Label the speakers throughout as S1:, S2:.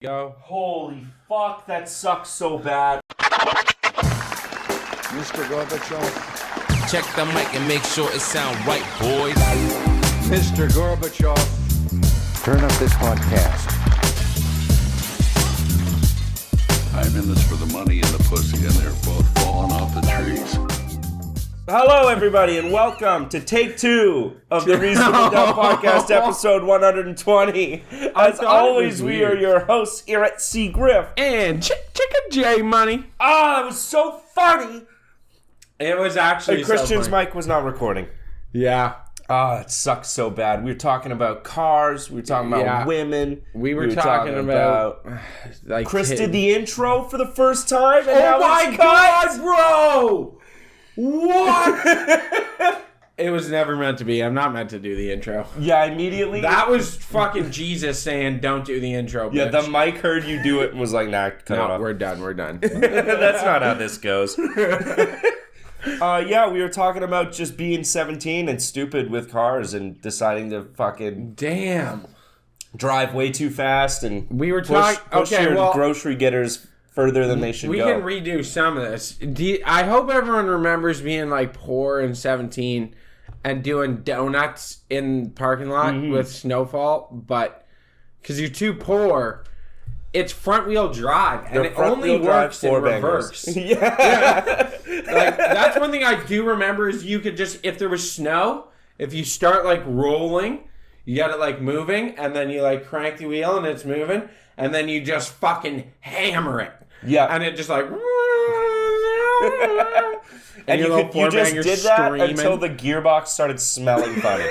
S1: Go.
S2: Holy fuck, that sucks so bad.
S3: Mr. Gorbachev.
S1: Check the mic and make sure it sound right, boys.
S3: Mr. Gorbachev.
S4: Turn up this podcast.
S5: I'm in this for the money and the pussy, and they're both falling off the trees.
S2: Hello, everybody, and welcome to take two of the Reasonable Doubt Podcast, episode 120. As always, we are your hosts here at C. Griff.
S1: And Chicken J Money.
S2: Ah, it was so funny.
S1: It was actually
S2: And Christian's
S1: so funny.
S2: mic was not recording.
S1: Yeah.
S2: Ah, it sucks so bad. We were talking about cars. We were talking about women.
S1: We were talking about like
S2: Chris did the intro for the first time. And
S1: Oh
S2: now
S1: my
S2: it's
S1: god, bro! What? It was never meant to be. I'm not meant to do the intro.
S2: Yeah, immediately.
S1: That was fucking Jesus saying, "Don't do the intro." Bitch.
S2: Yeah, the mic heard you do it and was like, "Nah, cut it
S1: No,
S2: off."
S1: we're done.
S2: That's not how this goes. Yeah, we were talking about just being 17 and stupid with cars and deciding to fucking
S1: Damn.
S2: drive way too fast and
S1: We were
S2: push
S1: talking. Okay,
S2: your
S1: well,
S2: grocery getters further than they should
S1: we
S2: go.
S1: can redo some of this. I hope everyone remembers being like poor and 17 and doing donuts in the parking lot with snowfall, but because you're too poor, it's front wheel drive and it only works in reverse.
S2: Yeah.
S1: Like that's one thing I do remember is you could just, if there was snow, if you start like rolling, you got it like moving, and then you like crank the wheel and it's moving, and then you just fucking hammer it.
S2: Yeah.
S1: And it just like
S2: And you just did that
S1: screaming.
S2: until the gearbox started smelling funny.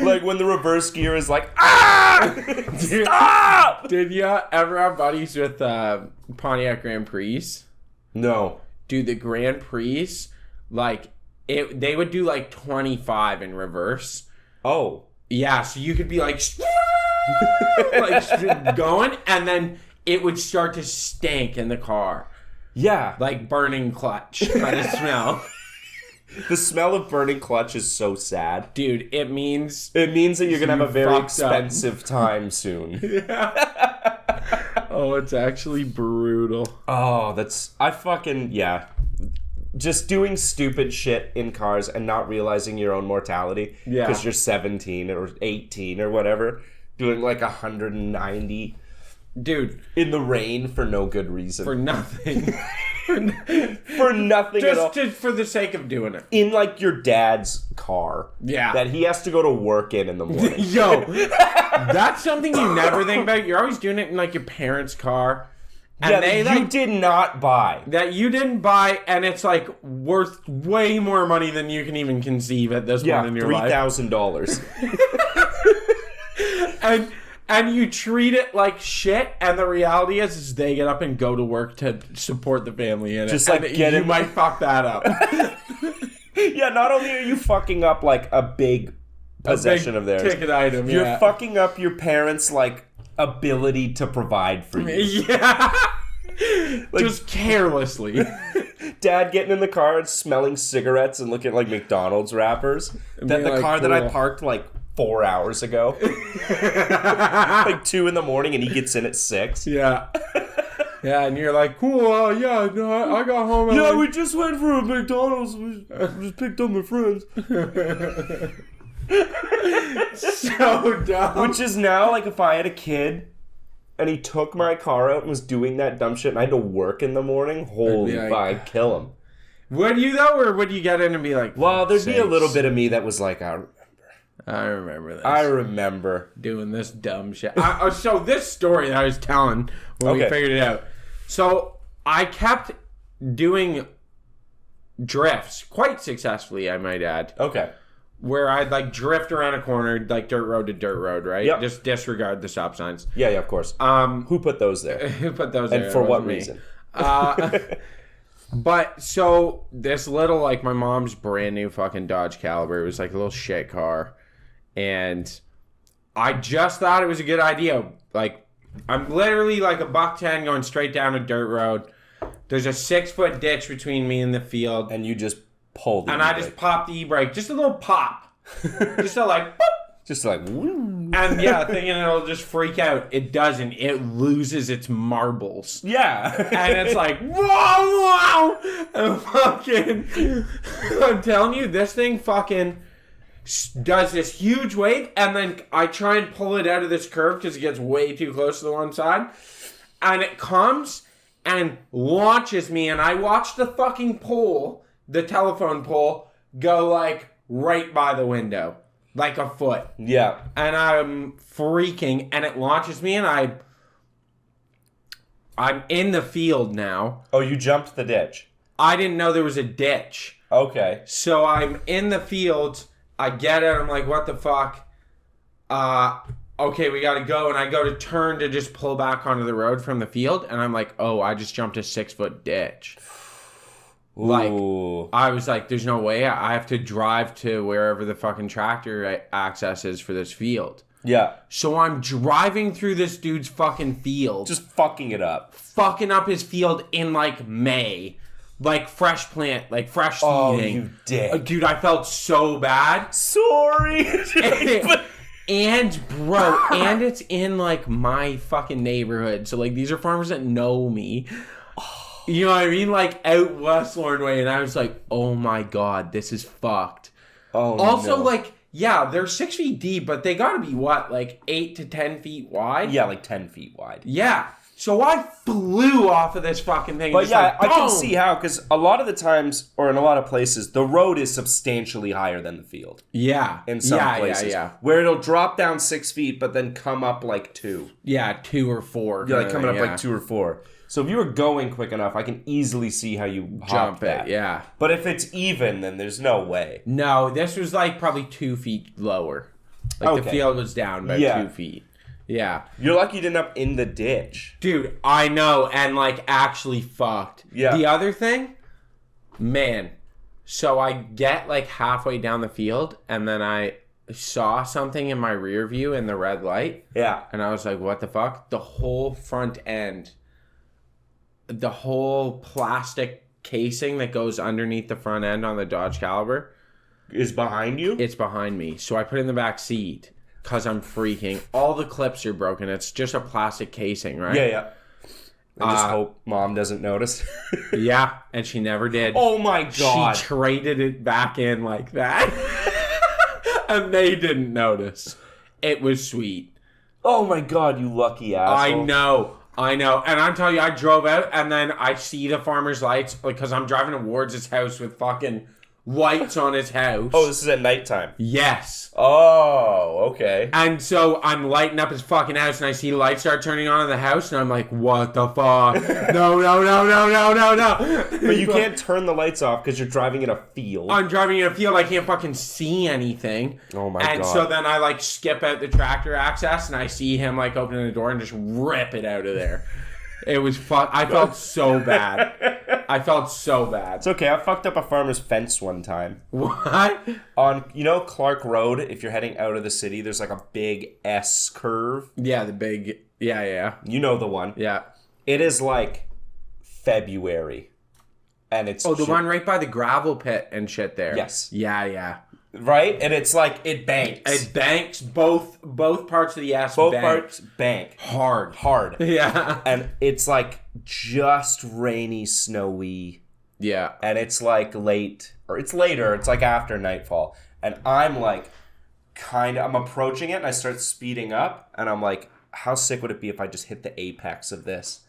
S2: Like when the reverse gear is like, ah! Stop!
S1: Did you ever have buddies with Pontiac Grand Prix?
S2: No.
S1: Dude, the Grand Prix, like, they would do like 25 in reverse.
S2: Oh.
S1: Yeah, so you could be like, like going, and then it would start to stink in the car.
S2: Yeah.
S1: Like burning clutch by the smell.
S2: The smell of burning clutch is so sad.
S1: Dude, it means
S2: that you're going to have a very
S1: fucked
S2: expensive time soon.
S1: oh, it's actually brutal.
S2: Oh, yeah. Just doing stupid shit in cars and not realizing your own mortality.
S1: Yeah.
S2: Because you're 17 or 18 or whatever. Doing like 190.
S1: Dude.
S2: In the rain for no good reason.
S1: For nothing.
S2: For nothing at all.
S1: Just for the sake of doing it.
S2: In like your dad's car.
S1: Yeah.
S2: That he has to go to work in the morning.
S1: Yo. That's something you never think about. You're always doing it in like your parents' car. And
S2: yeah,
S1: they,
S2: that you
S1: like,
S2: did not buy.
S1: That you didn't buy, and it's like worth way more money than you can even conceive at this point in your life.
S2: $3,000.
S1: And you treat it like shit, and the reality is they get up and go to work to support the family in it.
S2: Just like
S1: you might fuck that up.
S2: Yeah, not only are you fucking up like a big possession of theirs,
S1: ticket item.
S2: You're fucking up your parents' like ability to provide for you.
S1: Yeah.
S2: Like,
S1: just carelessly.
S2: Dad getting in the car and smelling cigarettes and looking at like McDonald's wrappers. That the
S1: like,
S2: car that I
S1: cool.
S2: parked like 4 hours ago. Like 2 a.m. and he gets in at 6.
S1: Yeah. Yeah, and you're like, cool, yeah, no, I got home.
S2: Yeah, we just went for a McDonald's. We just picked up my friends.
S1: So dumb.
S2: Which is now, like, if I had a kid and he took my car out and was doing that dumb shit and I had to work in the morning, holy
S1: like,
S2: fuck, I'd kill him.
S1: Would you, though, or would you get in and be like,
S2: well, there'd be a little
S1: sakes.
S2: bit of me that was like, I
S1: remember this.
S2: I remember.
S1: Doing this dumb shit. So this story that I was telling when we figured it out. So I kept doing drifts quite successfully, I might add.
S2: Okay.
S1: Where I'd like drift around a corner, like dirt road to dirt road, right?
S2: Yep.
S1: Just disregard the stop signs.
S2: Yeah, of course. Who put those there?
S1: Who put those there?
S2: And for
S1: It
S2: what
S1: wasn't me.
S2: reason?
S1: But so this little, like, my mom's brand new fucking Dodge Caliber. It was like a little shit car. And I just thought it was a good idea. Like, I'm literally like $1.10 going straight down a dirt road. There's a 6-foot ditch between me and the field.
S2: And you just pulled it.
S1: And I just popped the e-brake. Just a little pop. Just a like, boop.
S2: Just like, woo.
S1: And yeah, thinking it'll just freak out. It doesn't. It loses its marbles.
S2: Yeah.
S1: And it's like, whoa, whoa. And fucking, I'm telling you, this thing fucking does this huge wave. And then I try and pull it out of this curve because it gets way too close to the one side. And it comes and launches me. And I watch the fucking pole, the telephone pole, go like right by the window. Like a foot.
S2: Yeah.
S1: And I'm freaking, and it launches me, and I'm in the field now.
S2: Oh, you jumped the ditch.
S1: I didn't know there was a ditch.
S2: Okay.
S1: So I'm in the field. I get it. I'm like, what the fuck? Okay, we gotta go. And I go to turn to just pull back onto the road from the field. And I'm like, oh, I just jumped a 6-foot ditch. Like,
S2: Ooh.
S1: I was like, there's no way. I have to drive to wherever the fucking tractor access is for this field.
S2: Yeah.
S1: So I'm driving through this dude's fucking field.
S2: Just fucking it up.
S1: Fucking up his field in like May. Like fresh plant, like fresh
S2: Oh,
S1: seeding.
S2: you dick.
S1: Dude, I felt so bad.
S2: Sorry.
S1: And bro, and it's in like my fucking neighborhood. So like these are farmers that know me. You know what I mean? Like out West Lorne Way. And I was like, oh my God, this is fucked.
S2: Oh,
S1: Also,
S2: no.
S1: like, yeah, they're 6 feet deep, but they gotta be what, like 8 to 10 feet wide?
S2: Yeah, like 10 feet wide.
S1: Yeah. So I flew off of this fucking thing.
S2: But
S1: just
S2: yeah,
S1: like,
S2: I can
S1: boom!
S2: see how, because a lot of the times, or in a lot of places, the road is substantially higher than the field.
S1: Yeah.
S2: In some places.
S1: Yeah.
S2: Where it'll drop down 6 feet, but then come up like 2.
S1: Yeah, 2 or 4.
S2: Yeah, like coming up
S1: yeah.
S2: like 2 or 4. So if you were going quick enough, I can easily see how you
S1: Jump
S2: hop
S1: it,
S2: that.
S1: yeah.
S2: But if it's even, then there's no way.
S1: No, this was like probably 2 feet lower. Like the
S2: Okay.
S1: field was down by 2 feet. Yeah.
S2: You're lucky you didn't end up in the ditch.
S1: Dude, I know, and like actually fucked.
S2: Yeah.
S1: The other thing, man, so I get like halfway down the field, and then I saw something in my rear view in the red light,
S2: Yeah.
S1: and I was like, what the fuck? The whole front end, the whole plastic casing that goes underneath the front end on the Dodge Caliber,
S2: Is behind you?
S1: it's behind me. So I put it in the back seat because I'm freaking. All the clips are broken. It's just a plastic casing, right?
S2: Yeah. I just hope Mom doesn't notice.
S1: Yeah, and she never did.
S2: Oh my God.
S1: She traded it back in like that. And they didn't notice. It was sweet.
S2: Oh my God, you lucky asshole.
S1: I know. And I'm telling you, I drove out and then I see the farmer's lights because I'm driving towards his house with fucking lights on his house.
S2: Oh, this is at nighttime.
S1: Yes.
S2: Oh, okay.
S1: And so I'm lighting up his fucking house and I see lights start turning on in the house and I'm like, what the fuck? No.
S2: But you can't turn the lights off because you're driving in a field.
S1: I'm driving in a field, I can't fucking see anything.
S2: Oh my
S1: And
S2: God.
S1: so then I like skip out the tractor access and I see him like opening the door and just rip it out of there. It was I felt so bad. I felt so bad.
S2: It's okay. I fucked up a farmer's fence one time.
S1: What?
S2: On, Clark Road, if you're heading out of the city, there's like a big S curve.
S1: Yeah, the big. Yeah.
S2: You know the one.
S1: Yeah.
S2: It is like February. And it's...
S1: Oh, the one right by the gravel pit and shit there.
S2: Yes.
S1: Yeah.
S2: Right? And it's like, it banks.
S1: It banks both parts of the S.
S2: Both
S1: bank.
S2: parts bank.
S1: Hard. Yeah.
S2: And it's like just rainy, snowy.
S1: Yeah.
S2: And it's like late, or it's later, it's like after nightfall. And I'm like, I'm approaching it and I start speeding up. And I'm like, how sick would it be if I just hit the apex of this?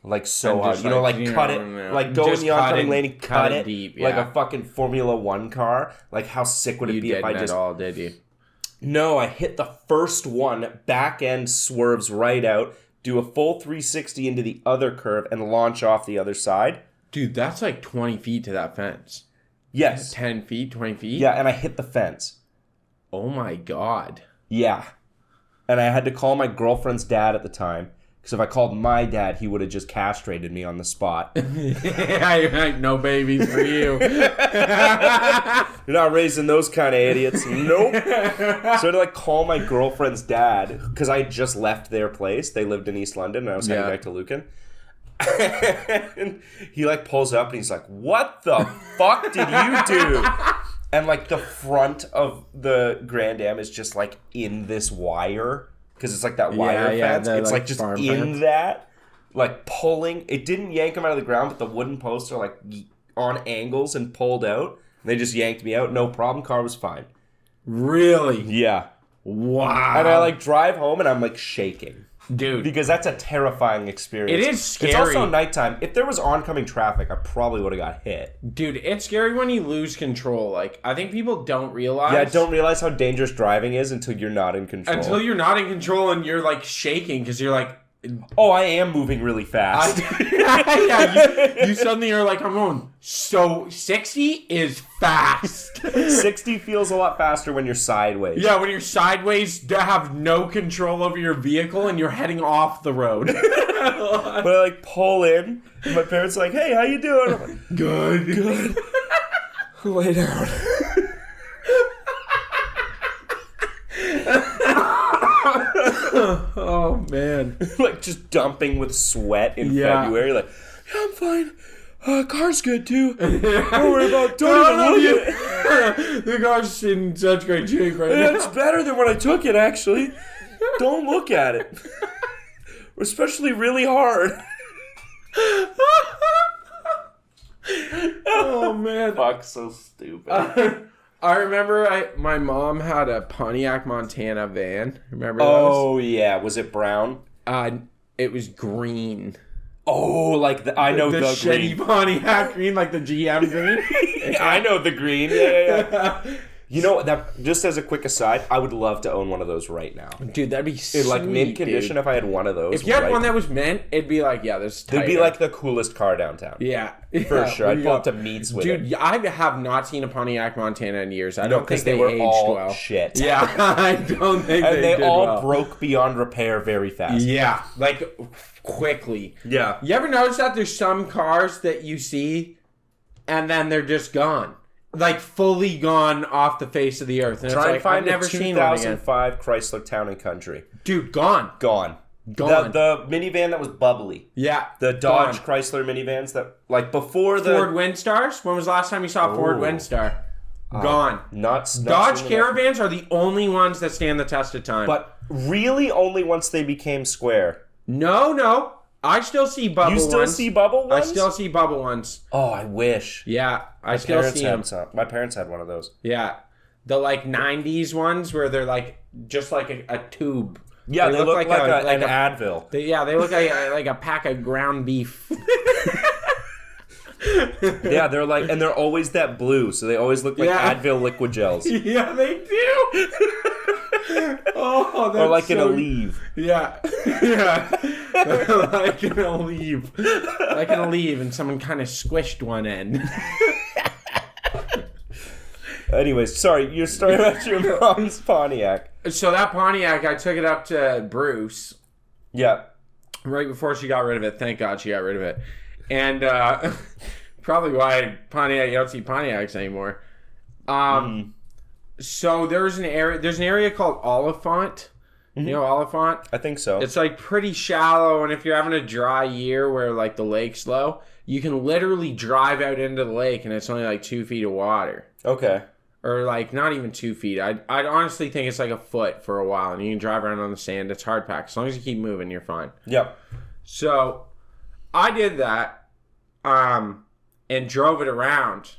S2: Like so
S1: And
S2: hard.
S1: just
S2: Cut it. Like go in
S1: Just
S2: the oncoming
S1: cut
S2: lane and cut it.
S1: deep,
S2: Like
S1: yeah.
S2: a fucking Formula One car. Like how sick would it
S1: You
S2: be if I
S1: didn't
S2: just...
S1: at all, did you?
S2: No, I hit the first one, back end swerves right out, do a full 360 into the other curve, and launch off the other side.
S1: Dude, that's like 20 feet to that fence.
S2: Yes.
S1: 10 feet, 20 feet?
S2: Yeah, and I hit the fence.
S1: Oh my God.
S2: Yeah. And I had to call my girlfriend's dad at the time, because if I called my dad, he would have just castrated me on the spot.
S1: Yeah, no babies for you.
S2: You're not raising those kind of idiots. Nope. So I had to like call my girlfriend's dad, because I had just left their place. They lived in East London, and I was heading
S1: Yeah.
S2: back to Lucan. And he like pulls up and he's like, what the fuck did you do? And like the front of the Grand Am is just like in this wire because it's like that wire fence. It's like just in fence. That, like pulling. It didn't yank them out of the ground, but the wooden posts are like on angles and pulled out. They just yanked me out. No problem. Car was fine.
S1: Really?
S2: Yeah.
S1: Wow.
S2: And I like drive home and I'm like shaking.
S1: Dude.
S2: Because that's a terrifying experience.
S1: It is scary.
S2: It's also nighttime. If there was oncoming traffic, I probably would have got hit.
S1: Dude, it's scary when you lose control. Like, I think people don't realize.
S2: Yeah, don't realize how dangerous driving is until you're not in control.
S1: Until you're not in control and you're like shaking because you're like,
S2: oh, I am moving really fast.
S1: Yeah, you suddenly are like, I'm going, so 60 is fast.
S2: 60 feels a lot faster when you're sideways.
S1: Yeah, when you're sideways, to have no control over your vehicle and you're heading off the road.
S2: But I like pull in, and my parents are like, hey, how you doing? I'm like,
S1: good.
S2: Lay down.
S1: Oh, man.
S2: Like just dumping with sweat in February. Like, yeah, I'm fine. Car's good too. Don't worry about it. Don't even look at it.
S1: The car's in such great shape right now.
S2: It's better than when I took it, actually. Don't look at it. Especially really hard.
S1: Oh, man.
S2: Fuck, so stupid.
S1: I remember my mom had a Pontiac Montana van. Remember those?
S2: Oh, yeah. Was it brown?
S1: It was green.
S2: Oh, like I know the
S1: shitty
S2: green.
S1: Pontiac green, like the GM green.
S2: Yeah, I know the green. Yeah. You know, that just as a quick aside, I would love to own one of those right now.
S1: Dude, that'd be sweet,
S2: like mint condition. If I had one of those,
S1: if you had one that was mint, it'd be like, yeah, this.
S2: It'd be like the coolest car downtown.
S1: Yeah,
S2: for sure. I'd pull up to meets with it.
S1: Dude, I have not seen a Pontiac Montana in years. I don't think
S2: they were
S1: aged
S2: all
S1: well.
S2: Shit.
S1: Yeah, I don't think
S2: and
S1: they
S2: did all
S1: well.
S2: broke beyond repair very fast.
S1: Yeah, like quickly.
S2: Yeah.
S1: You ever notice that there's some cars that you see, and then they're just gone. Like fully gone off the face of the earth. And
S2: Try and find
S1: I've never
S2: a
S1: seen one again.
S2: 2005 Chrysler Town and Country.
S1: Dude, gone.
S2: Gone. The minivan that was bubbly.
S1: Yeah.
S2: The Dodge Chrysler minivans that, like, before the...
S1: Ford Windstars? When was the last time you saw a Ford Windstar? Gone.
S2: Nuts.
S1: Dodge Caravans are the only ones that stand the test of time.
S2: But really only once they became square.
S1: No. I still see bubble ones.
S2: You still see bubble ones?
S1: I still see bubble ones.
S2: Oh, I wish.
S1: Yeah, I still see them.
S2: My parents had one of those.
S1: Yeah. The, like, 90s ones where they're, like, just like a tube.
S2: Yeah, they look like an Advil.
S1: They look like a pack of ground beef.
S2: Yeah, they're like, and they're always that blue, so they always look like Advil liquid gels.
S1: Yeah, they do. Oh, that's
S2: or like
S1: so...
S2: an Aleve.
S1: Yeah. Like an Aleve. Like an Aleve, and someone kind of squished one end.
S2: Anyways, sorry, your story about your mom's Pontiac.
S1: So that Pontiac, I took it up to Bruce.
S2: Yeah.
S1: Right before she got rid of it. Thank God she got rid of it. And probably why Pontiac, you don't see Pontiacs anymore. So there's an area called Oliphant. You know Oliphant?
S2: I think so.
S1: It's like pretty shallow, and if you're having a dry year where like the lake's low, you can literally drive out into the lake and it's only like 2 feet of water.
S2: Okay.
S1: Or like not even 2 feet. I'd honestly think it's like a foot for a while, and you can drive around on the sand. It's hard packed. As long as you keep moving, you're fine.
S2: Yep.
S1: So I did that and drove it around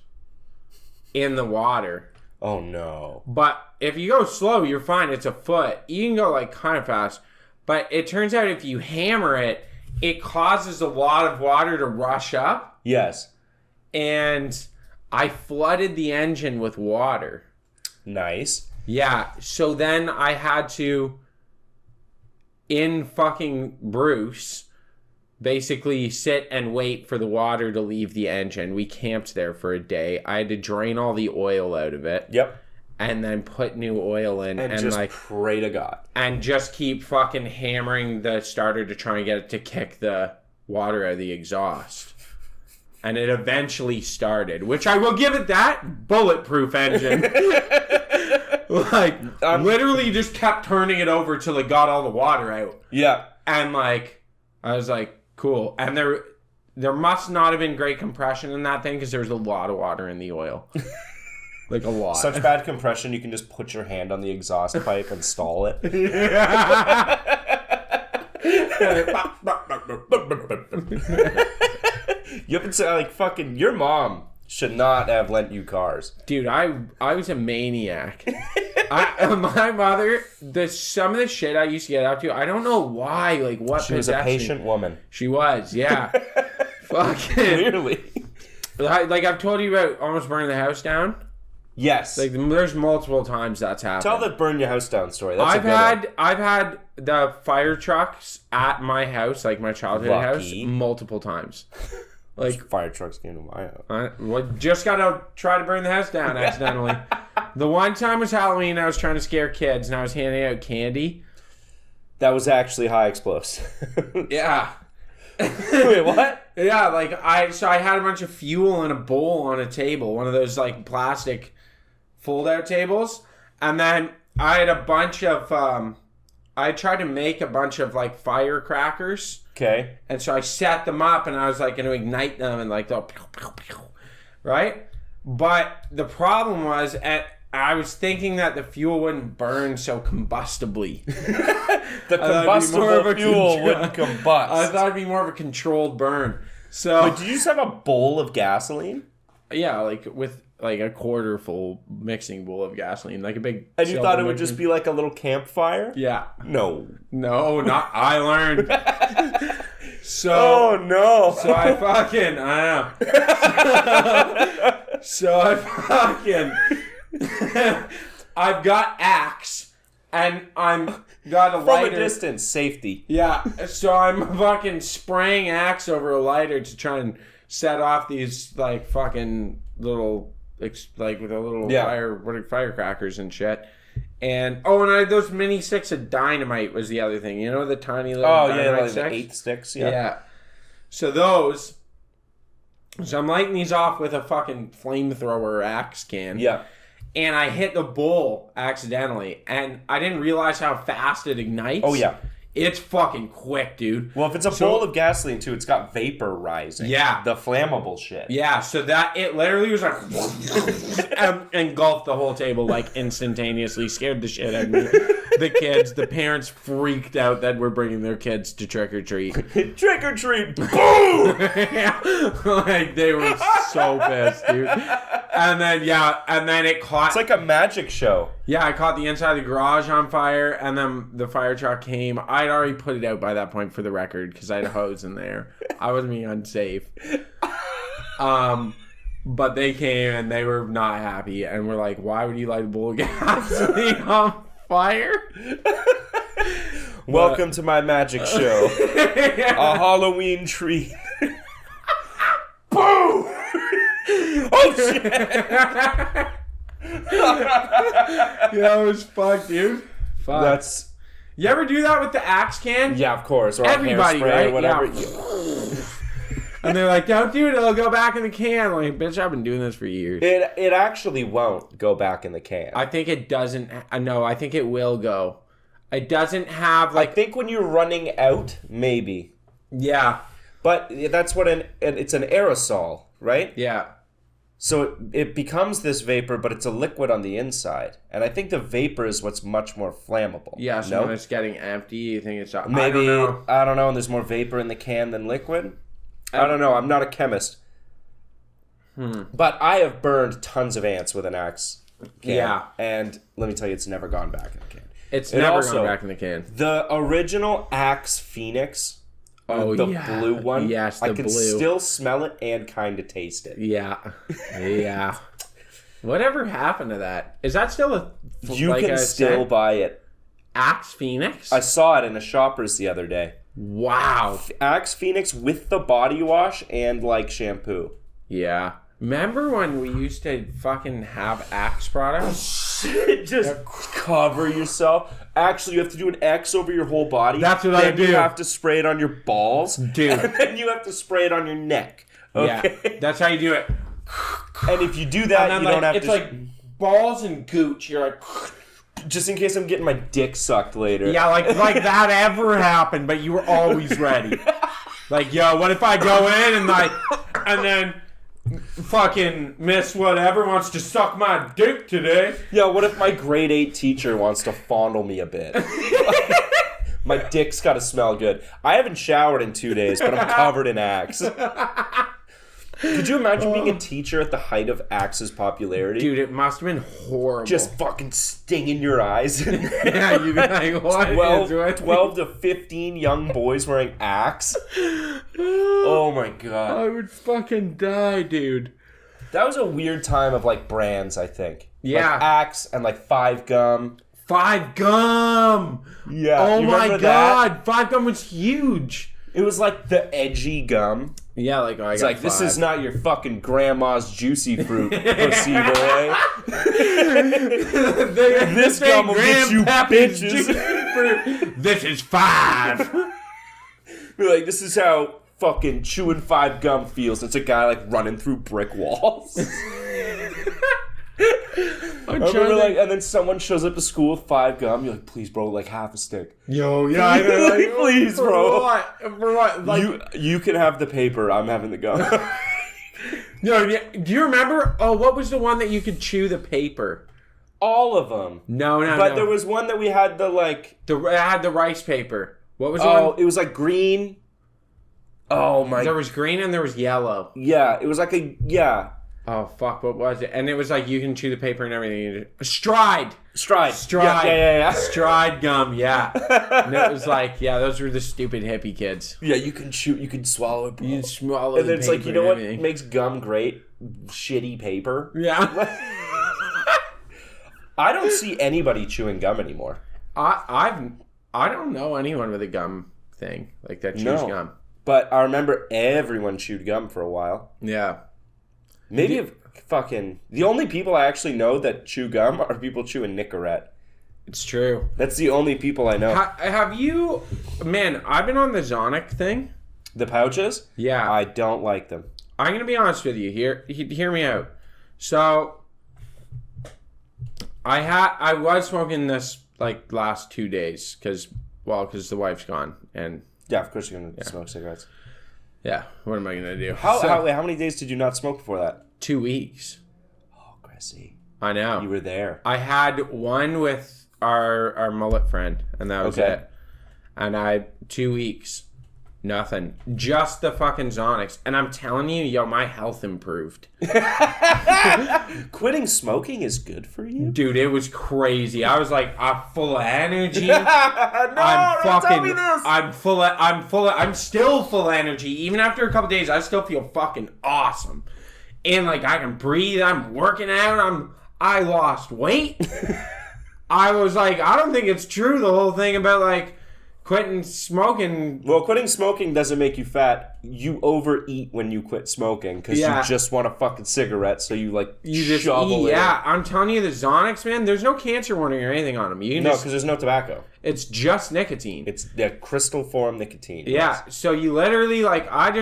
S1: in the water.
S2: Oh, no.
S1: But if you go slow, you're fine. It's a foot. You can go like kind of fast. But it turns out if you hammer it, it causes a lot of water to rush up.
S2: Yes.
S1: And I flooded the engine with water.
S2: Nice.
S1: Yeah. So then I had to, in fucking Bruce, basically sit and wait for the water to leave the engine. We camped there for a day. I had to drain all the oil out of it.
S2: Yep.
S1: And then put new oil in.
S2: And just like, pray to God.
S1: And just keep fucking hammering the starter to try and get it to kick the water out of the exhaust. And it eventually started, which I will give it that bulletproof engine. Like, literally just kept turning it over till it got all the water out.
S2: Yeah.
S1: And like, I was like, cool. And there must not have been great compression in that thing because there was a lot of water in the oil. Like a lot.
S2: Such bad compression, you can just put your hand on the exhaust pipe and stall it. You haven't said, like, fucking, your mom should not have lent you cars.
S1: Dude, I was a maniac. My mother, some of the shit I used to get up to, I don't know why, like what
S2: She was a patient woman.
S1: She was, yeah. Fucking.
S2: Clearly.
S1: Like I've told you about almost burning the house down.
S2: Yes.
S1: Like there's multiple times that's happened.
S2: Tell the burn your house down story. That's
S1: I've had the fire trucks at my house, like my childhood house, multiple times. Like
S2: fire trucks came to my house.
S1: Just gotta try to burn the house down accidentally. The one time was Halloween. I was trying to scare kids, and I was handing out candy.
S2: That was actually high explosive.
S1: Yeah.
S2: Wait, what?
S1: Yeah, like I had a bunch of fuel in a bowl on a table, one of those like plastic fold-out tables, and then I had a bunch of I tried to make a bunch of like firecrackers.
S2: Okay.
S1: And so I set them up and I was like going to ignite them and like, right? But the problem was I was thinking that the fuel wouldn't burn so combustibly.
S2: The combustible fuel wouldn't combust.
S1: I thought it'd be more of a controlled burn. So,
S2: but did you just have a bowl of gasoline?
S1: Yeah, like with like a quarter full mixing bowl of gasoline, like a big.
S2: And you thought it would just be like a little campfire?
S1: Yeah.
S2: No,
S1: not. I learned. So.
S2: Oh no.
S1: So I know. So I fucking. I've got axe, and I'm got a lighter.
S2: From a distance, safety.
S1: Yeah, so I'm fucking spraying axe over a lighter to try and set off these like fucking little like with a little firecrackers and shit. And and I had those mini sticks of dynamite was the other thing. You know the tiny little dynamite
S2: like
S1: sticks?
S2: the 8 sticks.
S1: Yeah. So those. So I'm lighting these off with a fucking flamethrower axe can.
S2: Yeah.
S1: And I hit the bowl accidentally, and I didn't realize how fast it ignites.
S2: Oh yeah.
S1: It's fucking quick, dude.
S2: Well, if it's a bowl of gasoline too, it's got vapor rising.
S1: Yeah.
S2: The flammable shit.
S1: Yeah, so that it literally was like engulfed the whole table like instantaneously, scared the shit out of me. The kids, the parents freaked out that we're bringing their kids to trick or treat.
S2: Trick or treat, boom!
S1: Yeah. Like they were so pissed, dude. And then it caught.
S2: It's like a magic show.
S1: Yeah, I caught the inside of the garage on fire, and then the fire truck came. I'd already put it out by that point, for the record, because I had a hose in there. I wasn't being unsafe. But they came, and they were not happy, and were like, why would you light a bowl of gasoline on fire?
S2: Welcome to my magic show. A Halloween treat. Boom! Oh, shit!
S1: Yeah, it was fucked, dude. Fuck.
S2: That's...
S1: You ever do that with the axe can?
S2: Yeah, of course. Or
S1: everybody,
S2: hairspray
S1: right?
S2: or whatever.
S1: Yeah. And they're like, don't do it, it'll go back in the can. Like, bitch, I've been doing this for years.
S2: It actually won't go back in the can.
S1: I think it doesn't. No, I think it will go. It doesn't have, like...
S2: I think when you're running out, maybe.
S1: Yeah.
S2: But that's what it's an aerosol, right?
S1: Yeah.
S2: So it becomes this vapor, but it's a liquid on the inside. And I think the vapor is what's much more flammable.
S1: Yeah, so when it's getting empty, you think it's...
S2: Maybe, I don't know, and there's more vapor in the can than liquid? I don't know, I'm not a chemist. But I have burned tons of ants with an axe can.
S1: Yeah.
S2: And let me tell you, it's never gone back in the can.
S1: It's never gone back in the can.
S2: The original Axe Phoenix... the blue one.
S1: Yes, the blue.
S2: I can still smell it and kind of taste it.
S1: Yeah. Yeah. Whatever happened to that? Is that still a...
S2: You can still buy it.
S1: Axe Phoenix?
S2: I saw it in a Shoppers the other day.
S1: Wow.
S2: Axe Phoenix with the body wash and, like, shampoo.
S1: Yeah. Remember when we used to fucking have Axe products?
S2: Just cover yourself. Actually, you have to do an X over your whole body.
S1: That's what I do.
S2: Then you have to spray it on your balls.
S1: Dude.
S2: And then you have to spray it on your neck. Okay?
S1: Yeah. That's how you do it.
S2: And if you do that, you don't have to...
S1: It's like balls and gooch. You're like...
S2: Just in case I'm getting my dick sucked later.
S1: Yeah, like that ever happened, but you were always ready. Like, yo, what if I go in and then fucking Miss Whatever wants to suck my dick today.
S2: Yeah, what if my grade 8 teacher wants to fondle me a bit? My dick's gotta smell good. I haven't showered in 2 days, but I'm covered in Axe. Could you imagine being a teacher at the height of Axe's popularity?
S1: Dude, it must have been horrible.
S2: Just fucking stinging your eyes.
S1: Yeah, you'd be like, what?
S2: 12 to 15 young boys wearing Axe. Oh my god.
S1: I would fucking die, dude.
S2: That was a weird time of like brands, I think.
S1: Yeah.
S2: Like Axe and like 5 Gum.
S1: 5 Gum!
S2: Yeah.
S1: Oh
S2: you
S1: my
S2: remember
S1: god,
S2: that?
S1: 5 Gum was huge.
S2: It was like the edgy gum.
S1: Yeah, like
S2: It's like, this is not your fucking grandma's juicy fruit, pussy boy. This gum will get you bitches.
S1: This is 5.
S2: Be like, this is how fucking chewing 5 Gum feels. It's a guy like running through brick walls. I remember, like, and then someone shows up to school with 5 Gum. You're like, please, bro, like half a stick.
S1: Yo, yeah, I know. Like,
S2: please, bro.
S1: For what? Like,
S2: you can have the paper. I'm having the gum.
S1: no, do you remember? Oh, what was the one that you could chew the paper?
S2: All of them.
S1: No.
S2: But there was one that we had the like.
S1: It had the rice paper. What was it?
S2: Oh, it was like green. Oh my.
S1: There was green and there was yellow.
S2: Yeah, it was like a
S1: Oh fuck! What was it? And it was like you can chew the paper and everything. Stride.
S2: Stride.
S1: Yeah. Stride gum. Yeah. And it was like, yeah, those were the stupid hippie kids.
S2: Yeah, you can chew, you can swallow it, bro.
S1: You can swallow.
S2: And then it's like, you know what
S1: everything.
S2: makes gum great? Shitty paper.
S1: Yeah.
S2: I don't see anybody chewing gum anymore.
S1: I don't know anyone with a gum thing like that chews gum.
S2: But I remember everyone chewed gum for a while.
S1: Yeah.
S2: Maybe the only people I actually know that chew gum are people chewing Nicorette.
S1: It's true.
S2: That's the only people I know.
S1: Have you... Man, I've been on the Zonic thing.
S2: The pouches?
S1: Yeah.
S2: I don't like them.
S1: I'm going to be honest with you. Hear me out. So, I was smoking this, like, last 2 days. Because the wife's gone. And...
S2: Yeah, of course you're going to smoke cigarettes.
S1: Yeah, what am I going to do?
S2: How many days did you not smoke before that?
S1: 2 weeks.
S2: Oh, Chrissy.
S1: I know.
S2: You were there.
S1: I had one with our mullet friend, and that was it. And 2 weeks. Nothing. Just the fucking Zonics. And I'm telling you, yo, my health improved.
S2: Quitting smoking is good for you?
S1: Dude, it was crazy. I was like, I'm full of energy.
S2: Don't tell me this.
S1: I'm still full of energy. Even after a couple days, I still feel fucking awesome. And like, I can breathe. I'm working out. I lost weight. I was like, I don't think it's true, the whole thing about like, quitting smoking.
S2: Well, quitting smoking doesn't make you fat. You overeat when you quit smoking because you just want a fucking cigarette, so you just shovel it.
S1: Yeah, I'm telling you, the Zonics, man, there's no cancer warning or anything on them.
S2: Because there's no tobacco.
S1: It's just nicotine.
S2: It's the crystal form nicotine.
S1: Yeah, so you literally, like, I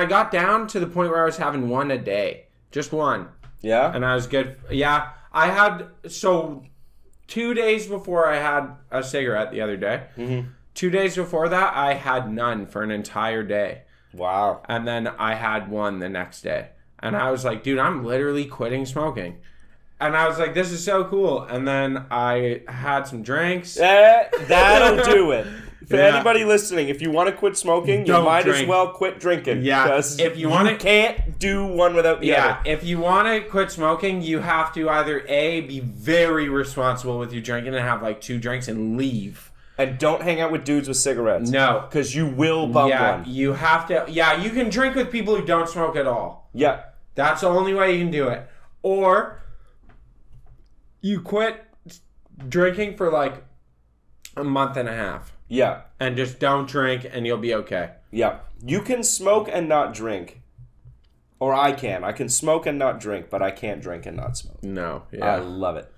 S1: got down to the point where I was having one a day. Just one.
S2: Yeah?
S1: And I was good. Yeah, I had, 2 days before I had a cigarette the other day. Mm-hmm. 2 days before that, I had none for an entire day.
S2: Wow.
S1: And then I had one the next day. And I was like, dude, I'm literally quitting smoking. And I was like, this is so cool. And then I had some drinks.
S2: That'll do it. For anybody listening, if you want to quit smoking, you might as well quit drinking.
S1: Yeah.
S2: Because
S1: if you want to,
S2: can't do one without the other.
S1: If you want to quit smoking, you have to either A, be very responsible with your drinking and have like 2 drinks and leave.
S2: And don't hang out with dudes with cigarettes.
S1: No.
S2: Because you will bump one.
S1: You have to. Yeah, you can drink with people who don't smoke at all.
S2: Yeah.
S1: That's the only way you can do it. Or you quit drinking for like a month and a half.
S2: Yeah.
S1: And just don't drink and you'll be okay.
S2: Yeah. You can smoke and not drink. Or I can. I can smoke and not drink, but I can't drink and not smoke.
S1: No. Yeah.
S2: I love it.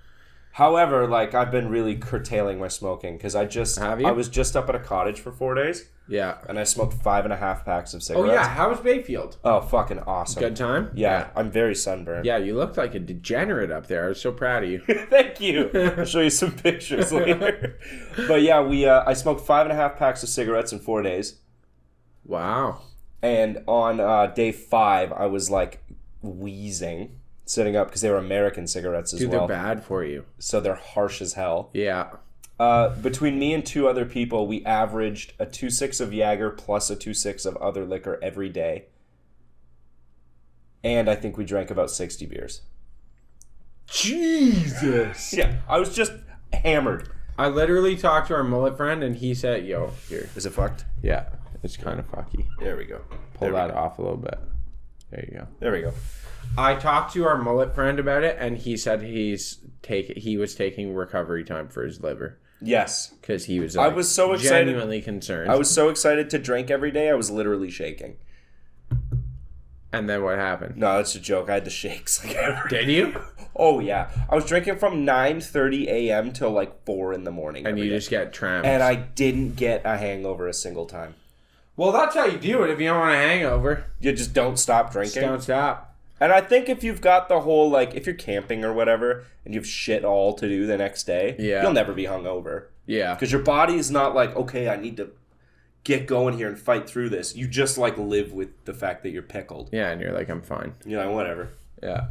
S2: However, like, I've been really curtailing my smoking because I was just up at a cottage for 4 days.
S1: Yeah.
S2: And I smoked 5.5 packs of cigarettes.
S1: Oh, yeah. How was Bayfield?
S2: Oh, fucking awesome.
S1: Good time?
S2: Yeah. I'm very sunburned.
S1: Yeah, you looked like a degenerate up there. I was so proud of you.
S2: Thank you. I'll show you some pictures later. But yeah, I smoked 5.5 packs of cigarettes in 4 days.
S1: Wow.
S2: And on day 5, I was like wheezing sitting up because they were American cigarettes as
S1: Dude,
S2: well.
S1: they're bad for you.
S2: So they're harsh as hell.
S1: Yeah.
S2: Between me and 2 other people, we averaged a 2.6 of Jaeger plus a 2.6 of other liquor every day. And I think we drank about 60 beers.
S1: Jesus.
S2: Yeah, I was just hammered.
S1: I literally talked to our mullet friend, and he said, yo, here.
S2: Is it fucked?
S1: Yeah, it's kind of fucky.
S2: There we go.
S1: Pull that off a little bit. There you go.
S2: There we go.
S1: I talked to our mullet friend about it, and he said he was taking recovery time for his liver.
S2: Yes.
S1: Because he was,
S2: I was so excited.
S1: Genuinely concerned.
S2: I was so excited to drink every day, I was literally shaking.
S1: And then what happened?
S2: No, that's a joke. I had the shakes.
S1: Did you?
S2: Oh, yeah. I was drinking from 9:30 a.m. till like 4 in the morning.
S1: And you just get tramps.
S2: And I didn't get a hangover a single time.
S1: Well, that's how you do it if you don't want a hangover.
S2: You just don't stop drinking.
S1: Just don't stop.
S2: And I think if you've got the whole, like, if you're camping or whatever, and you have shit all to do the next day, you'll never be hungover.
S1: Yeah.
S2: Because your body is not like, okay, I need to get going here and fight through this. You just, like, live with the fact that you're pickled.
S1: Yeah, and you're like, I'm fine.
S2: You're like, whatever.
S1: Yeah.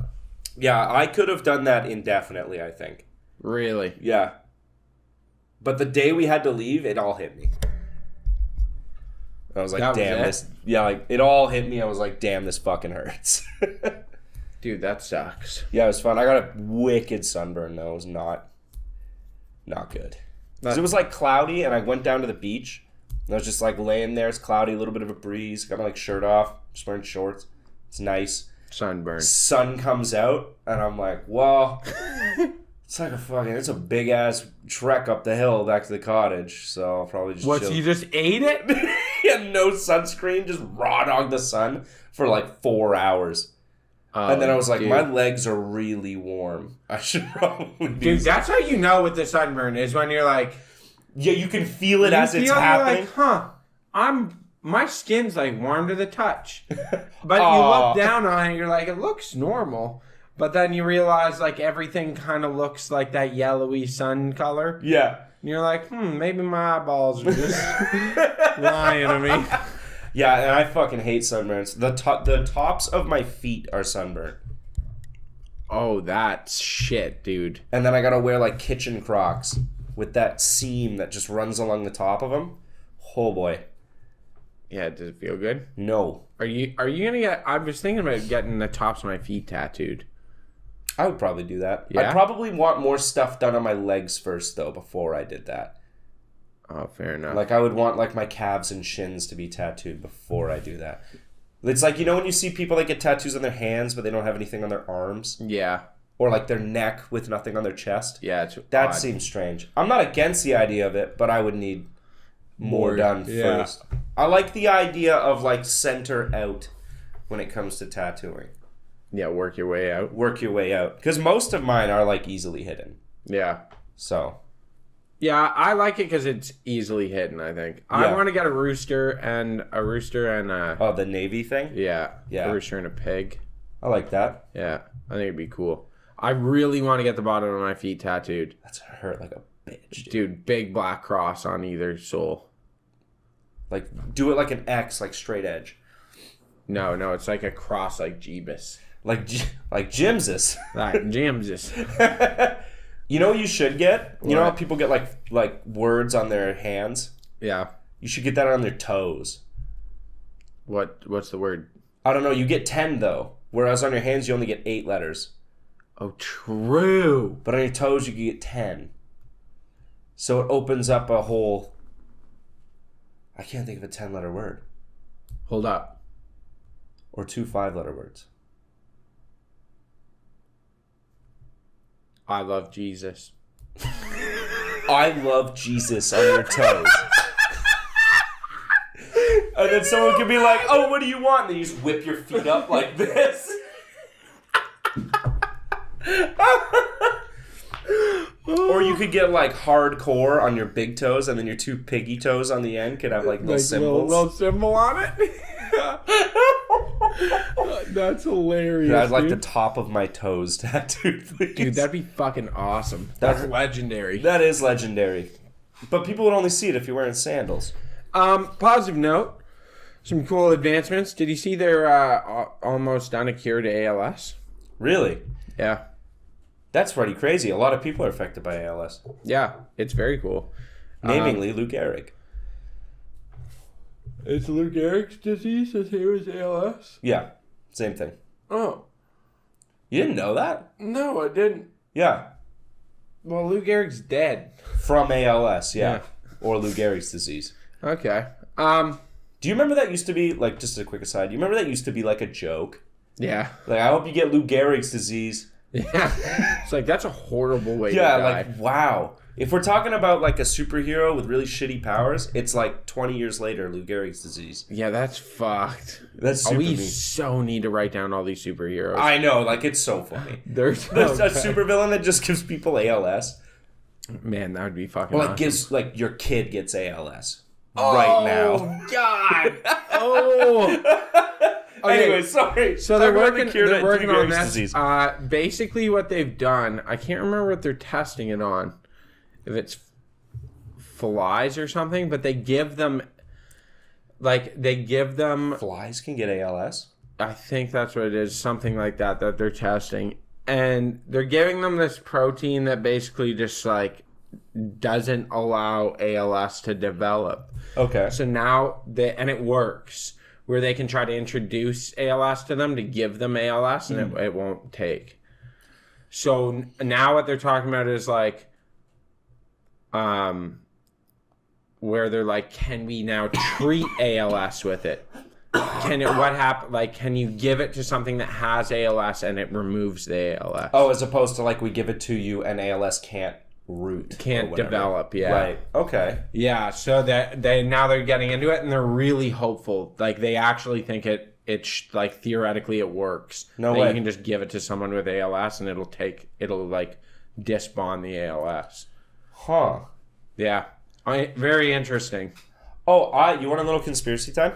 S2: Yeah, I could have done that indefinitely, I think.
S1: Really?
S2: Yeah. But the day we had to leave, it all hit me. I was like, damn, this... Yeah, like, it all hit me. I was like, damn, this fucking hurts.
S1: Dude, that sucks.
S2: Yeah, it was fun. I got a wicked sunburn, though. It was not good. Because it was, like, cloudy, and I went down to the beach. And I was just, like, laying there. It's cloudy, a little bit of a breeze. Got my, like, shirt off. Just wearing shorts. It's nice.
S1: Sunburn.
S2: Sun comes out, and I'm like, well... It's like it's a big ass trek up the hill back to the cottage, so I'll probably just chill.
S1: You just ate it?
S2: Yeah, no sunscreen, just raw dog the sun for like 4 hours. And then I was like, my legs are really warm. I should probably do
S1: Dude, that's how you know with the sunburn is when you're like...
S2: Yeah, you can feel it as it's happening.
S1: Like, my skin's like warm to the touch. But you look down on it and you're like, it looks normal. But then you realize, like, everything kind of looks like that yellowy sun color.
S2: Yeah.
S1: And you're like, maybe my eyeballs are just lying to me.
S2: Yeah, and I fucking hate sunburns. The tops of my feet are sunburned.
S1: Oh, that's shit, dude.
S2: And then I gotta wear, like, kitchen Crocs with that seam that just runs along the top of them. Oh, boy.
S1: Yeah, does it feel good?
S2: No.
S1: Are you gonna get... I was thinking about getting the tops of my feet tattooed.
S2: I would probably do that.
S1: Yeah?
S2: I'd probably want more stuff done on my legs first, though, before I did that.
S1: Oh, fair enough.
S2: Like, I would want, like, my calves and shins to be tattooed before I do that. It's like, you know when you see people that get tattoos on their hands, but they don't have anything on their arms?
S1: Yeah.
S2: Or, like, their neck with nothing on their chest?
S1: Yeah, it's
S2: That
S1: odd.
S2: seems strange. I'm not against the idea of it, but I would need more done first. I like the idea of, like, center out when it comes to tattooing.
S1: Yeah, work your way out.
S2: Work your way out. Because most of mine are, like, easily hidden.
S1: Yeah.
S2: So.
S1: Yeah, I like it because it's easily hidden, I think. Yeah. I want to get a rooster and a...
S2: Oh, the navy thing?
S1: Yeah.
S2: Yeah.
S1: A rooster and a pig.
S2: I like that.
S1: Yeah. I think it'd be cool. I really want to get the bottom of my feet tattooed.
S2: That's gonna hurt like a bitch,
S1: dude. Big black cross on either sole.
S2: Like, do it like an X, like straight edge.
S1: No, it's like a cross like Jeebus.
S2: Like Jim's.
S1: Like Jim's.
S2: You know what you should get? You know how people get like words on their hands?
S1: Yeah.
S2: You should get that on their toes.
S1: What's the word?
S2: I don't know. You get 10 though. Whereas on your hands you only get 8 letters.
S1: Oh, true.
S2: But on your toes you can get 10. So it opens up a whole... I can't think of a 10-letter word.
S1: Hold up.
S2: Or 2 5-letter words.
S1: I love Jesus.
S2: I love Jesus on your toes. And then someone can be like, oh, what do you want? And then you just whip your feet up like this. Or you could get like hardcore on your big toes, and then your 2 piggy toes on the end could have like little symbols.
S1: Little symbol on it. That's hilarious.
S2: Yeah, I'd like the top of my toes tattooed, please.
S1: Dude, that'd be fucking awesome. That's legendary.
S2: That is legendary. But people would only see it if you're wearing sandals.
S1: Positive note. Some cool advancements. Did you see they're almost done a cure to ALS?
S2: Really?
S1: Yeah.
S2: That's pretty crazy. A lot of people are affected by ALS.
S1: Yeah, it's very cool.
S2: Namely, Lou Gehrig.
S1: It's Lou Gehrig's disease the same as ALS?
S2: Yeah, same thing.
S1: Oh.
S2: You didn't know that?
S1: No, I didn't.
S2: Yeah.
S1: Well, Lou Gehrig's dead.
S2: From ALS, yeah.
S1: Yeah.
S2: Or Lou Gehrig's disease.
S1: Okay.
S2: Do you remember that used to be, like, just a quick aside, you remember that used to be like a joke?
S1: Yeah.
S2: Like, I hope you get Lou Gehrig's disease.
S1: Yeah. It's like, that's a horrible way to
S2: Yeah,
S1: die.
S2: like, wow. If we're talking about, like, a superhero with really shitty powers, it's like 20 years later, Lou Gehrig's disease.
S1: Yeah, that's fucked.
S2: That's super
S1: We
S2: mean.
S1: so need to write down all these superheroes.
S2: I know, like, it's so funny.
S1: There's
S2: There's a supervillain that just gives people ALS.
S1: Man, that would be fucking
S2: Well,
S1: awesome.
S2: it gives, like, your kid gets ALS. Right now.
S1: Oh, God. Oh. Okay,
S2: Anyway, sorry.
S1: so they're
S2: Talk about the
S1: working,
S2: cure
S1: they're
S2: to
S1: working
S2: Lou
S1: on
S2: Gehrig's
S1: this.
S2: disease.
S1: Basically, what they've done, I can't remember what they're testing it on. If it's flies or something, but they give them,
S2: Flies can get ALS?
S1: I think that's what it is, something like that they're testing. And they're giving them this protein that basically just, like, doesn't allow ALS to develop.
S2: Okay.
S1: So now, and it works, where they can try to introduce ALS to them to give them ALS, and it won't take. So now what they're talking about is, like, where they're like, can we now treat ALS with it? Can you give it to something that has ALS and it removes the ALS?
S2: Oh, as opposed to, like, we give it to you and ALS can't root.
S1: Can't develop, yeah.
S2: Right. Okay.
S1: Yeah, so that they're getting into it and they're really hopeful. Like, they actually think like, theoretically it works.
S2: No
S1: that
S2: way.
S1: You can just give it to someone with ALS and it'll like disbond the ALS.
S2: Huh.
S1: Yeah. Very interesting.
S2: Oh, you want a little conspiracy time?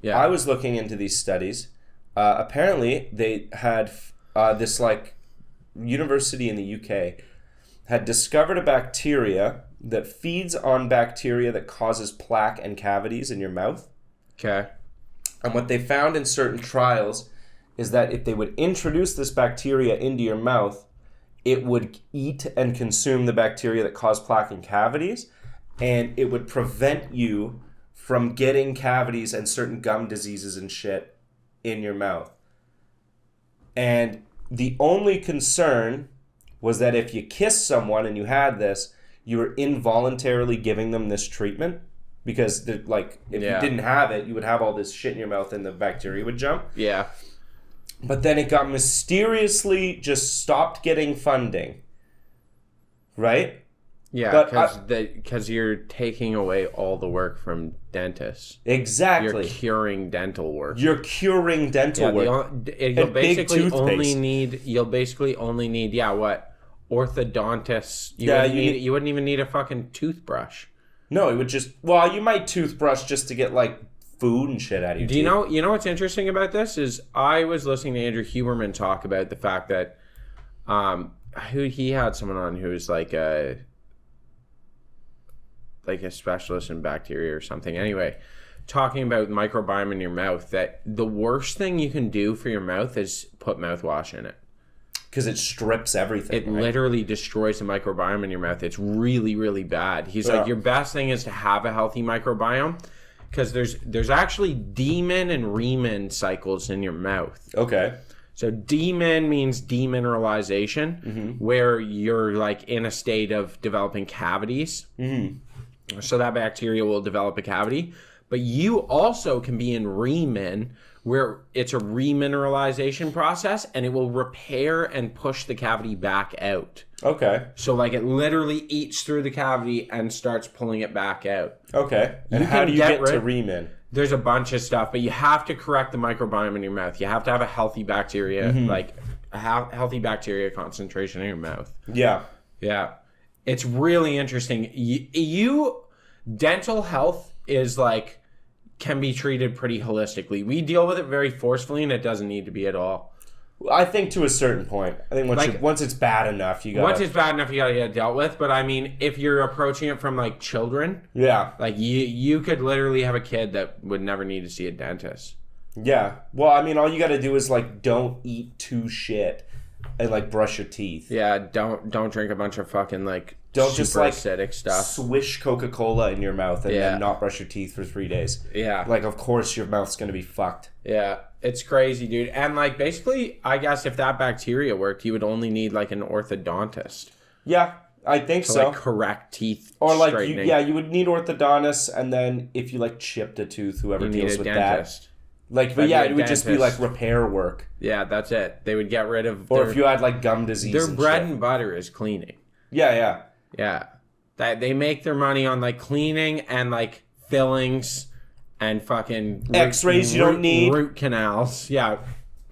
S1: Yeah.
S2: I was looking into these studies. Apparently, they had this, like, university in the UK had discovered a bacteria that feeds on bacteria that causes plaque and cavities in your mouth.
S1: Okay.
S2: And what they found in certain trials is that if they would introduce this bacteria into your mouth, it would eat and consume the bacteria that cause plaque and cavities, and it would prevent you from getting cavities and certain gum diseases and shit in your mouth. And the only concern was that if you kissed someone and you had this, you were involuntarily giving them this treatment, because, like, if you didn't have it, you would have all this shit in your mouth and the bacteria would jump.
S1: Yeah.
S2: But then it got mysteriously just stopped getting funding. Right?
S1: Yeah, because you're taking away all the work from dentists.
S2: Exactly.
S1: You're curing dental work.
S2: You're curing dental work.
S1: You'll basically only need what? Orthodontists. You wouldn't even need a fucking toothbrush.
S2: No, it would just, well, you might toothbrush just to get, like, food and shit out of your teeth.
S1: You know what's interesting about this is I was listening to Andrew Huberman talk about the fact that he had someone on who was like a specialist in bacteria or something. Anyway, talking about microbiome in your mouth, that the worst thing you can do for your mouth is put mouthwash in it.
S2: Because it strips everything.
S1: It literally destroys the microbiome in your mouth. It's really, really bad. He's like, your best thing is to have a healthy microbiome, because there's actually Demin and Riemann cycles in your mouth.
S2: Okay.
S1: So Demin means demineralization, where you're like in a state of developing cavities. Mm-hmm. So that bacteria will develop a cavity. But you also can be in Riemann, where it's a remineralization process, and it will repair and push the cavity back out.
S2: Okay.
S1: So, like, it literally eats through the cavity and starts pulling it back out.
S2: Okay. And how do you get to Riemann?
S1: There's a bunch of stuff, but you have to correct the microbiome in your mouth. You have to have a healthy bacteria, like a healthy bacteria concentration in your mouth.
S2: Yeah.
S1: Yeah. It's really interesting. Dental health is like, can be treated pretty holistically. We deal with it very forcefully, and it doesn't need to be at all.
S2: I think to a certain point. I think once it's bad enough, you got.
S1: Once it's bad enough, you gotta get it dealt with. But I mean, if you're approaching it from like children,
S2: yeah,
S1: like you could literally have a kid that would never need to see a dentist.
S2: Yeah. Well, I mean, all you got to do is like don't eat too shit and like brush your teeth.
S1: Yeah, don't drink a bunch of fucking like
S2: don't
S1: super
S2: just like
S1: acidic stuff.
S2: Swish Coca-Cola in your mouth and then not brush your teeth for 3 days.
S1: Yeah.
S2: Like, of course your mouth's gonna be fucked.
S1: Yeah, it's crazy, dude. And like basically, I guess if that bacteria worked, you would only need like an orthodontist.
S2: Yeah, I think
S1: to,
S2: so.
S1: like correct teeth
S2: or like
S1: straightening.
S2: you would need orthodontists, and then if you like chipped a tooth, whoever
S1: You
S2: deals
S1: need a
S2: with
S1: dentist.
S2: that. Like, but
S1: That'd
S2: yeah,
S1: be a
S2: it would just be
S1: dentist.
S2: like repair work.
S1: Yeah, that's it. They would get rid of.
S2: Or if you had like gum disease.
S1: Their
S2: and
S1: bread
S2: shit.
S1: and butter is cleaning.
S2: Yeah.
S1: Yeah, that they make their money on like cleaning and like fillings and fucking
S2: X-rays you don't need.
S1: root canals. Yeah,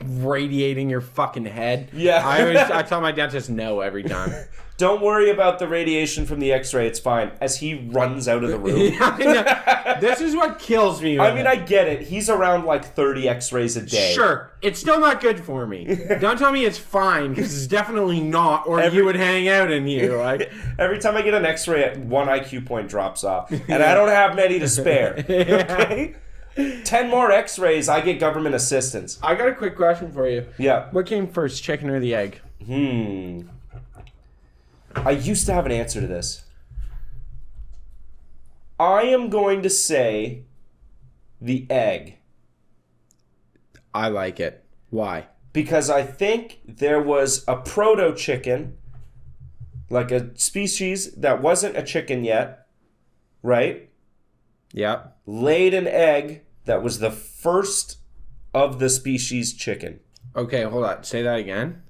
S1: radiating your fucking head.
S2: Yeah.
S1: I tell my dentist no every time.
S2: Don't worry about the radiation from the X-ray. It's fine. As he runs out of the room.
S1: Yeah, I know. This is what kills me.
S2: I mean, I get it. He's around like 30 X-rays a day.
S1: Sure, it's still not good for me. Don't tell me it's fine, because it's definitely not, or you would hang out in here. Like
S2: Every time I get an X-ray, 1 IQ point drops off, and I don't have many to spare. Okay, 10 more X-rays, I get government assistance.
S1: I got a quick question for you.
S2: Yeah.
S1: What came first, chicken or the egg?
S2: I used to have an answer to this. I am going to say the egg.
S1: I like it. Why?
S2: Because I think there was a proto-chicken, like a species that wasn't a chicken yet, right?
S1: Yep.
S2: Laid an egg that was the first of the species chicken.
S1: Okay, hold on. Say that again.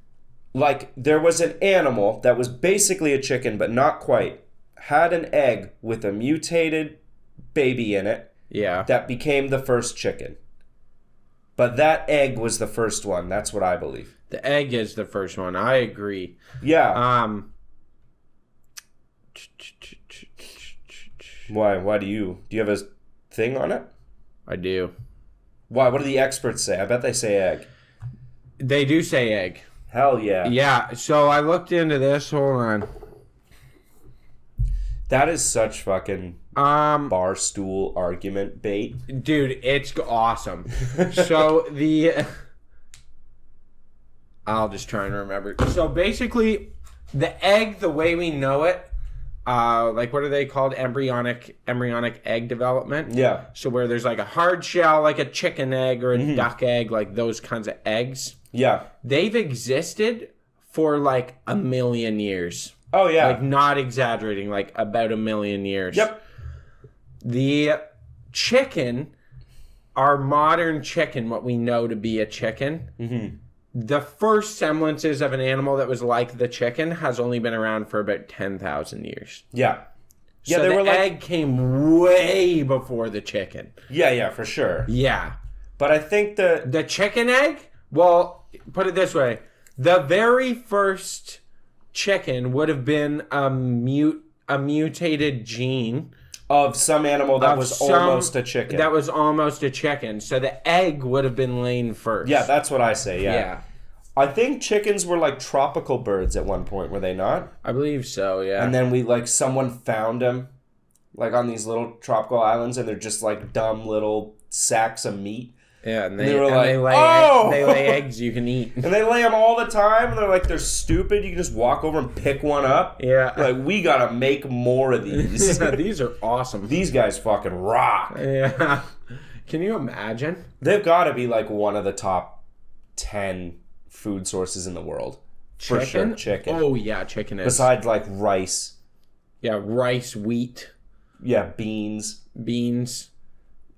S2: Like, there was an animal that was basically a chicken, but not quite. Had an egg with a mutated baby in it.
S1: Yeah.
S2: That became the first chicken. But that egg was the first one. That's what I believe.
S1: The egg is the first one. I agree.
S2: Yeah. Why do you have a thing on it?
S1: I do.
S2: Why? What do the experts say? I bet they say egg.
S1: They do say egg.
S2: Hell yeah.
S1: Yeah, so I looked into this. Hold on.
S2: That is such fucking bar stool argument bait.
S1: Dude, it's awesome. So I'll just try and remember. So basically, the egg, the way we know it, like what are they called? Embryonic egg development.
S2: Yeah.
S1: So where there's like a hard shell, like a chicken egg or a duck egg, like those kinds of eggs.
S2: Yeah.
S1: They've existed for like 1 million years.
S2: Oh yeah.
S1: Like not exaggerating, like about 1 million years.
S2: Yep.
S1: The chicken, our modern chicken, what we know to be a chicken, the first semblances of an animal that was like the chicken has only been around for about 10,000 years.
S2: Yeah. Yeah,
S1: So
S2: they
S1: the
S2: were like
S1: egg came way before the chicken.
S2: Yeah, for sure.
S1: Yeah.
S2: But I think
S1: The chicken egg? Well, put it this way. The very first chicken would have been a mutated gene
S2: of some animal that
S1: of
S2: was
S1: some-
S2: almost a chicken.
S1: That was almost a chicken. So the egg would have been laid first.
S2: Yeah, that's what I say, yeah.
S1: Yeah.
S2: I think chickens were like tropical birds at one point, were they not?
S1: I believe so, yeah.
S2: And then someone found them like on these little tropical islands, and they're just like dumb little sacks of meat.
S1: Yeah, and
S2: they
S1: they,
S2: were
S1: and
S2: like,
S1: they lay
S2: "Oh!"
S1: they lay eggs you can eat.
S2: And they lay them all the time, and they're like, they're stupid. You can just walk over and pick one up.
S1: Yeah.
S2: Like, we gotta make more of these.
S1: These are awesome.
S2: These guys fucking rock.
S1: Yeah. Can you imagine?
S2: They've gotta be like one of the top 10 food sources in the world. For sure, chicken.
S1: Oh, yeah, chicken is.
S2: Besides like rice.
S1: Yeah, rice, wheat,
S2: Yeah, beans.
S1: beans.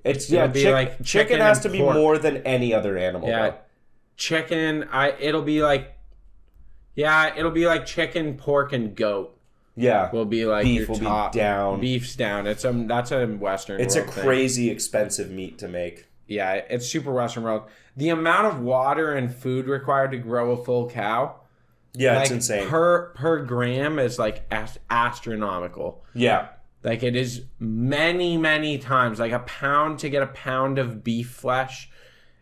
S2: It's
S1: It'll be like
S2: chicken
S1: chicken
S2: has
S1: and
S2: to be
S1: pork.
S2: more than any other animal.
S1: Yeah.
S2: Though.
S1: Chicken, it'll be like chicken, pork, and goat
S2: Yeah.
S1: will be like
S2: Beef
S1: your
S2: will be
S1: top.
S2: down.
S1: Beef's down. That's a Western
S2: It's a
S1: world thing.
S2: crazy expensive meat to make.
S1: Yeah, it's super Western world. The amount of water and food required to grow a full cow,
S2: Yeah,
S1: like
S2: it's insane.
S1: per gram is like astronomical.
S2: Yeah.
S1: Like it is many times. Like to get a pound of beef flesh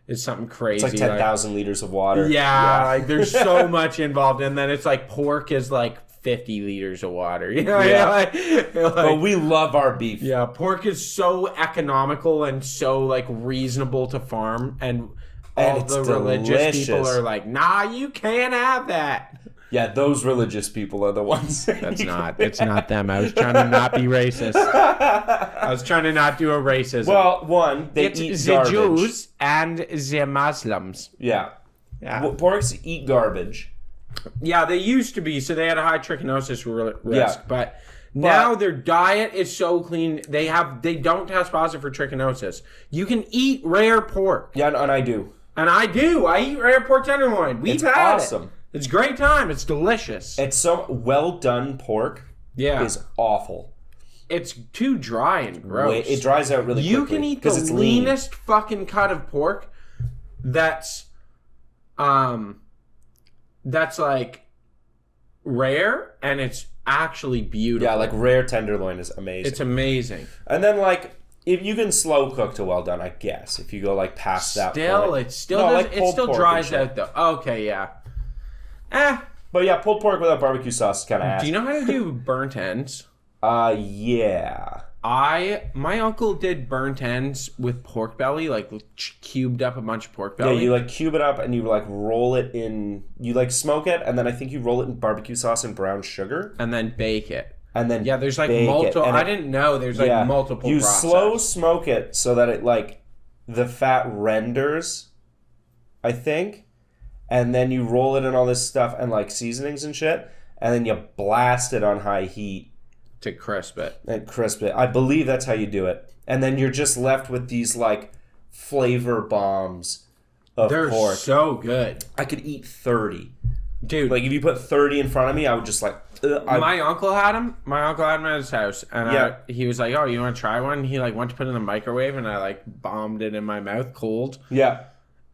S1: is something crazy.
S2: It's like 10,000 liters of water.
S1: Yeah, like there's so much involved, and then it's like pork is like 50 liters of water. You know,
S2: But we love our beef.
S1: Yeah, pork is so economical and so like reasonable to farm, and all
S2: it's
S1: the religious
S2: delicious.
S1: people are like, nah, you can't have that.
S2: Yeah, those religious people are the ones.
S1: It's not them. I was trying to not be racist. I was trying to not do a racism.
S2: Well, one, they
S1: it's
S2: eat
S1: the
S2: garbage.
S1: Jews and the Muslims.
S2: Yeah.
S1: Yeah.
S2: Well, porks eat garbage.
S1: Yeah, they used to be, so they had a high trichinosis risk.
S2: Yeah.
S1: But now their diet is so clean. They don't test positive for trichinosis. You can eat rare pork.
S2: Yeah, and I do.
S1: And I do. I eat rare pork tenderloin. We've
S2: It's
S1: had
S2: awesome.
S1: it. It's a great time. It's delicious.
S2: It's so well done pork is awful.
S1: It's too dry and gross.
S2: It dries out really quickly.
S1: You can eat the
S2: it's lean.
S1: leanest fucking cut of pork that's like rare, and it's actually beautiful.
S2: Yeah, like rare tenderloin is amazing.
S1: It's amazing.
S2: And then like if you can slow cook to well done, I guess. If you go like past that point.
S1: It still
S2: No,
S1: does,
S2: like
S1: it
S2: pulled
S1: still
S2: pork
S1: dries
S2: and
S1: out though. Okay, yeah.
S2: But yeah, pulled pork without barbecue sauce is kind of ass.
S1: Do you know how to do burnt ends?
S2: Yeah.
S1: My uncle did burnt ends with pork belly, like cubed up a bunch of pork belly.
S2: Yeah, you like cube it up and you like roll it in. You like smoke it and then I think you roll it in barbecue sauce and brown sugar.
S1: And then bake it.
S2: And then
S1: Yeah, there's like
S2: bake
S1: multiple.
S2: it. And
S1: I didn't know there's like multiple.
S2: You
S1: process.
S2: slow smoke it so that it like the fat renders, I think, and then you roll it in all this stuff and like seasonings and shit, and then you blast it on high heat
S1: to crisp it.
S2: and crisp it. I believe that's how you do it. And then you're just left with these like flavor bombs of
S1: They're
S2: pork.
S1: so good,
S2: I could eat 30.
S1: dude.
S2: Like if you put 30 in front of me, I would just like.
S1: My uncle had him. My uncle had him at his house, and he was like, "Oh, you want to try one?" He like went to put it in the microwave, and I like bombed it in my mouth cold.
S2: Yeah.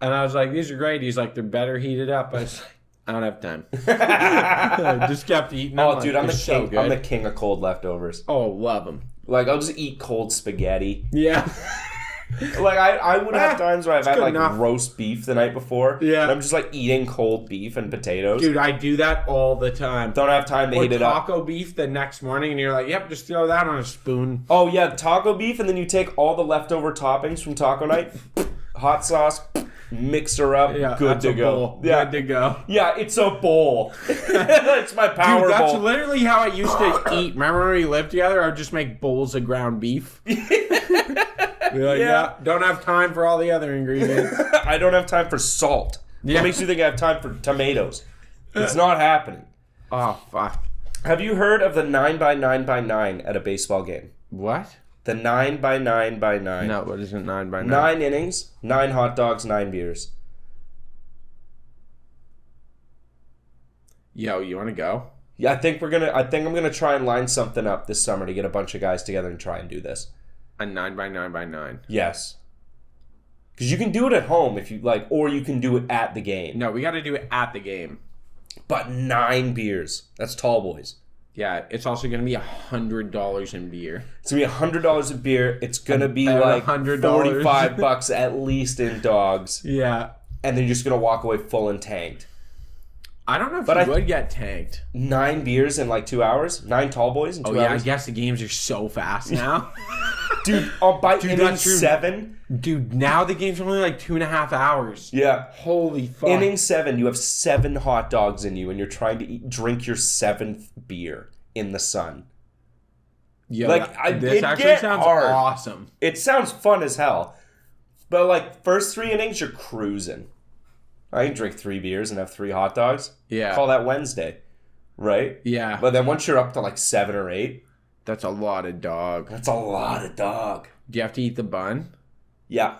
S1: And I was like, "These are great." He's like, "They're better heated up." I was like, "I don't have time." I just kept eating them.
S2: Oh, dude, I'm the
S1: so
S2: king.
S1: good.
S2: I'm the king of cold leftovers.
S1: Oh, love them.
S2: Like I'll just eat cold spaghetti.
S1: Yeah.
S2: Like I would have times where I've had
S1: good
S2: like
S1: enough.
S2: roast beef the night before.
S1: Yeah.
S2: And I'm just like eating cold beef and potatoes.
S1: Dude, I do that all the time.
S2: Don't have time to
S1: Or
S2: heat it up.
S1: taco beef the next morning, and you're like, "Yep, just throw that on a spoon."
S2: Oh yeah, taco beef, and then you take all the leftover toppings from taco night, hot sauce, mix her up,
S1: Yeah,
S2: good
S1: that's
S2: to
S1: a
S2: go.
S1: bowl.
S2: Yeah,
S1: Good to go.
S2: yeah, it's a bowl. It's my power
S1: Dude, that's
S2: bowl.
S1: literally how I used to eat. Remember when we lived together? I would just make bowls of ground beef. Be like,
S2: Yeah.
S1: don't have time for all the other ingredients.
S2: I don't have time for salt.
S1: Yeah.
S2: What makes you think I have time for tomatoes? It's not happening.
S1: Oh, fuck.
S2: Have you heard of the 9x9x9 at a baseball game?
S1: What?
S2: The 9x9x9.
S1: No, what is it? 9 by 9?
S2: 9 innings, 9 hot dogs, 9 beers.
S1: Yo, you want to go?
S2: Yeah, I think I'm gonna try and line something up this summer to get a bunch of guys together and try and do this.
S1: A 9 by 9 by 9.
S2: Yes. Because you can do it at home if you like, or you can do it at the game.
S1: No, we got to do it at the game.
S2: But 9 beers. That's tall boys.
S1: Yeah, it's also going to be $100 in beer.
S2: It's gonna be $100 a beer. It's gonna be
S1: About
S2: like
S1: $100.
S2: $45 at least in dogs,
S1: Yeah.
S2: and then you're just gonna walk away full and tanked.
S1: I don't know if
S2: But
S1: you
S2: I-
S1: would get tanked.
S2: 9 beers in like 2 hours. 9 tall boys in 2
S1: Oh, yeah, I
S2: hours.
S1: guess the games are so fast now.
S2: Dude, by inning
S1: that's true.
S2: 7.
S1: Dude, now the game's only like 2.5 hours.
S2: Yeah.
S1: Holy fuck.
S2: Inning 7, you have 7 hot dogs in you, and you're trying to drink your 7th beer in the sun.
S1: Yo,
S2: like,
S1: this
S2: it
S1: actually
S2: get
S1: sounds
S2: hard.
S1: awesome.
S2: It sounds fun as hell, but like first 3 innings, you're cruising. I can drink 3 beers and have 3 hot dogs.
S1: Yeah.
S2: Call that Wednesday, right?
S1: Yeah.
S2: But then once you're up to like 7 or 8,
S1: That's a lot of dog.
S2: that's a lot of dog.
S1: Do you have to eat the bun?
S2: Yeah.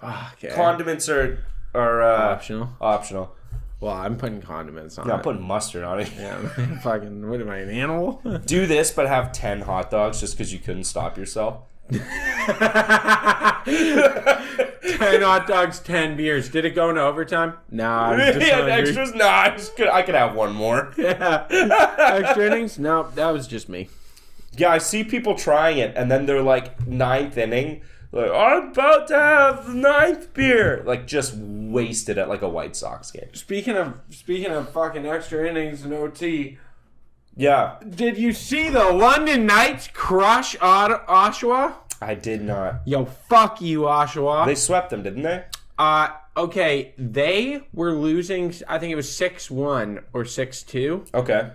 S1: Fuck yeah.
S2: Condiments are
S1: Optional.
S2: optional.
S1: Well, I'm putting condiments on
S2: Yeah,
S1: it.
S2: I'm putting mustard on it.
S1: Yeah, fucking, what am I, an animal?
S2: Do this, but have 10 hot dogs just because you couldn't stop yourself.
S1: 10 hot dogs, 10 beers. Did it go into overtime? No, I was just
S2: Yeah,
S1: hungry.
S2: extras? Nah, I could have one more.
S1: Yeah. Extra innings? No, that was just me.
S2: Yeah, I see people trying it, and then they're like 9th inning. Like, I'm about to have the 9th beer. Like, just wasted at like a White Sox game.
S1: Speaking of fucking extra innings and OT,
S2: Yeah.
S1: did you see the London Knights crush Oshawa?
S2: I did not.
S1: Yo, fuck you, Oshawa.
S2: They swept them, didn't they?
S1: Okay, they were losing, I think it was 6-1 or 6-2.
S2: Okay.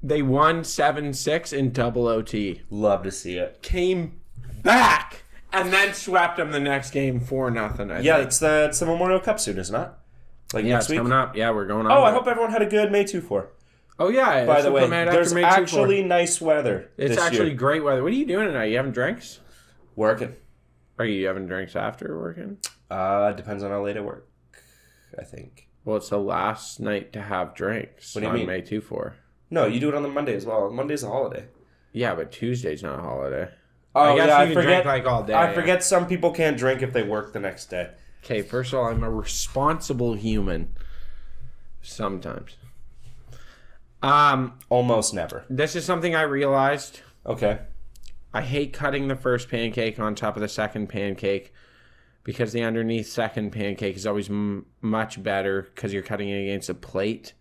S1: They won 7-6 in double OT.
S2: Love to see it.
S1: Came back and then swept them the next game 4-0.
S2: Yeah, it's the Memorial Cup soon, isn't it? Like
S1: Yeah,
S2: next
S1: it's
S2: week?
S1: coming up. Yeah, we're going on.
S2: Oh, I hope everyone had a good May 2-4.
S1: Oh, yeah.
S2: By the way, there's
S1: May 2-4.
S2: actually nice weather
S1: It's
S2: this
S1: actually
S2: year.
S1: great weather. What are you doing tonight? You having drinks?
S2: Working.
S1: Are you having drinks after working?
S2: Depends on how late I work, I think.
S1: Well, it's the last night to have drinks.
S2: What do you
S1: on
S2: mean?
S1: May 2-4.
S2: No, you do it on the Monday as well. Monday's a holiday.
S1: Yeah, but Tuesday's not a holiday.
S2: Oh,
S1: I guess
S2: yeah,
S1: you can
S2: forget.
S1: drink like all day.
S2: I forget some people can't drink if they work the next day.
S1: Okay, first of all, I'm a responsible human. Sometimes.
S2: Almost never.
S1: This is something I realized.
S2: Okay.
S1: I hate cutting the first pancake on top of the second pancake because the underneath second pancake is always much better because you're cutting it against a plate.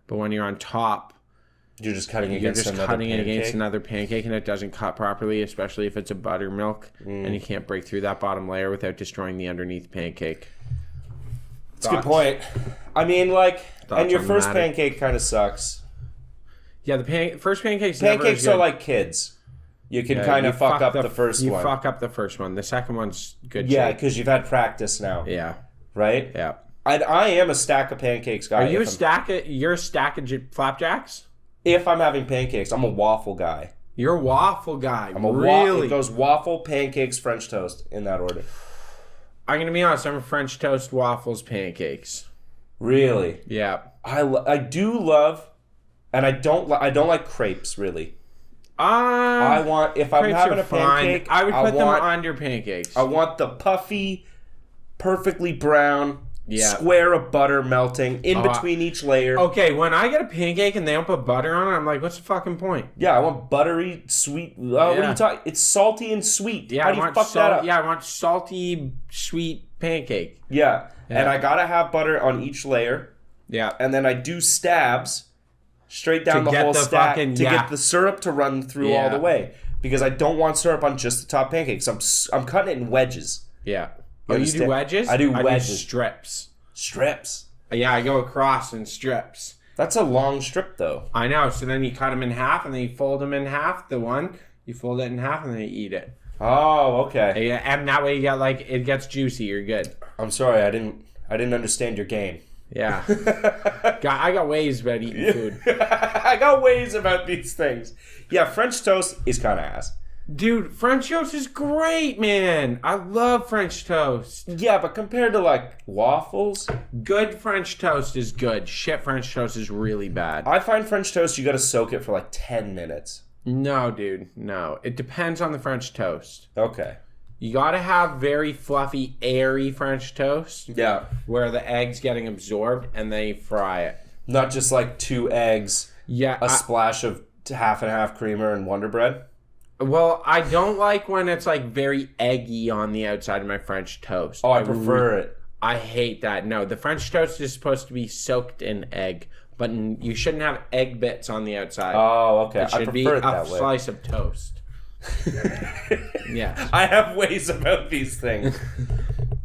S1: But when you're on top,
S2: You're just cutting
S1: you're
S2: against
S1: just
S2: another
S1: cutting it
S2: pancake?
S1: against another pancake and it doesn't cut properly, especially if it's a buttermilk and you can't break through that bottom layer without destroying the underneath pancake.
S2: That's a good point. I mean, like,
S1: Thoughts
S2: and your
S1: on
S2: first
S1: that?
S2: pancake kind of sucks.
S1: Yeah, the first pancake's
S2: Pancakes
S1: never
S2: are like kids. You can
S1: Yeah,
S2: kind
S1: you
S2: of fuck up the first
S1: you
S2: one.
S1: fuck up the first one. The second one's good.
S2: Yeah,
S1: shape.
S2: because you've had practice now,
S1: Yeah.
S2: right?
S1: Yeah.
S2: I am a stack of pancakes guy.
S1: Are you
S2: if
S1: you're a stack of flapjacks?
S2: If I'm having pancakes, I'm a waffle guy.
S1: You're a waffle guy.
S2: I'm a
S1: really?
S2: It goes waffle, pancakes, French toast in that order.
S1: I'm gonna be honest. I'm a French toast, waffles, pancakes.
S2: Really,
S1: Yeah.
S2: I do love, and I don't like crepes really. I want if I'm
S1: crepes
S2: having
S1: are
S2: a pancake,
S1: I would put them
S2: want,
S1: on your pancakes.
S2: I want the puffy, perfectly brown
S1: Yeah.
S2: square of butter melting in between each layer.
S1: Okay, when I get a pancake and they don't put butter on it, I'm like, what's the fucking point?
S2: Yeah, I want buttery, sweet. What are
S1: Yeah.
S2: you talking? It's salty and sweet.
S1: Yeah,
S2: How
S1: I
S2: do you
S1: want
S2: fuck that up?
S1: Yeah, I want salty, sweet pancake.
S2: Yeah.
S1: Yeah.
S2: And I gotta have butter on each layer,
S1: Yeah.
S2: and then I do stabs straight down
S1: To
S2: the
S1: get
S2: whole
S1: the
S2: stack
S1: fucking-
S2: to
S1: yeah.
S2: get the syrup to run through all
S1: Yeah.
S2: the way because I don't want syrup on just the top pancakes. I'm cutting it in wedges,
S1: Yeah. Oh, you do
S2: understand?
S1: wedges?
S2: I do wedges.
S1: Strips.
S2: strips.
S1: Yeah, I go across in strips.
S2: That's a long strip though.
S1: I know. So then you cut them in half, and then you fold them in half. The one you fold it in half, and then you eat it.
S2: Oh, okay.
S1: Yeah, and that way you get like it gets juicy. You're good.
S2: I'm sorry, I didn't understand your game.
S1: Yeah. I got ways about eating food,
S2: I got ways about these things. Yeah, French toast is kind of ass.
S1: dude. French toast is great, man. I love French toast.
S2: Yeah, but compared to like waffles,
S1: Good French toast is good. Shit French toast is really bad.
S2: I find French toast you got to soak it for like 10 minutes.
S1: No, dude. No. It depends on the French toast.
S2: Okay.
S1: You gotta have very fluffy, airy French toast
S2: Yeah.
S1: where the egg's getting absorbed and then you fry it.
S2: Not just like 2 eggs,
S1: Yeah.
S2: a splash of half and half creamer and Wonder Bread.
S1: Well, I don't like when it's like very eggy on the outside of my French toast.
S2: Oh, I prefer it.
S1: I hate that. No, the French toast is supposed to be soaked in egg, but you shouldn't have egg bits on the outside.
S2: Oh, okay.
S1: It
S2: I
S1: should
S2: prefer
S1: be
S2: it
S1: a
S2: that way.
S1: slice of toast. Yeah.
S2: I have ways about these things.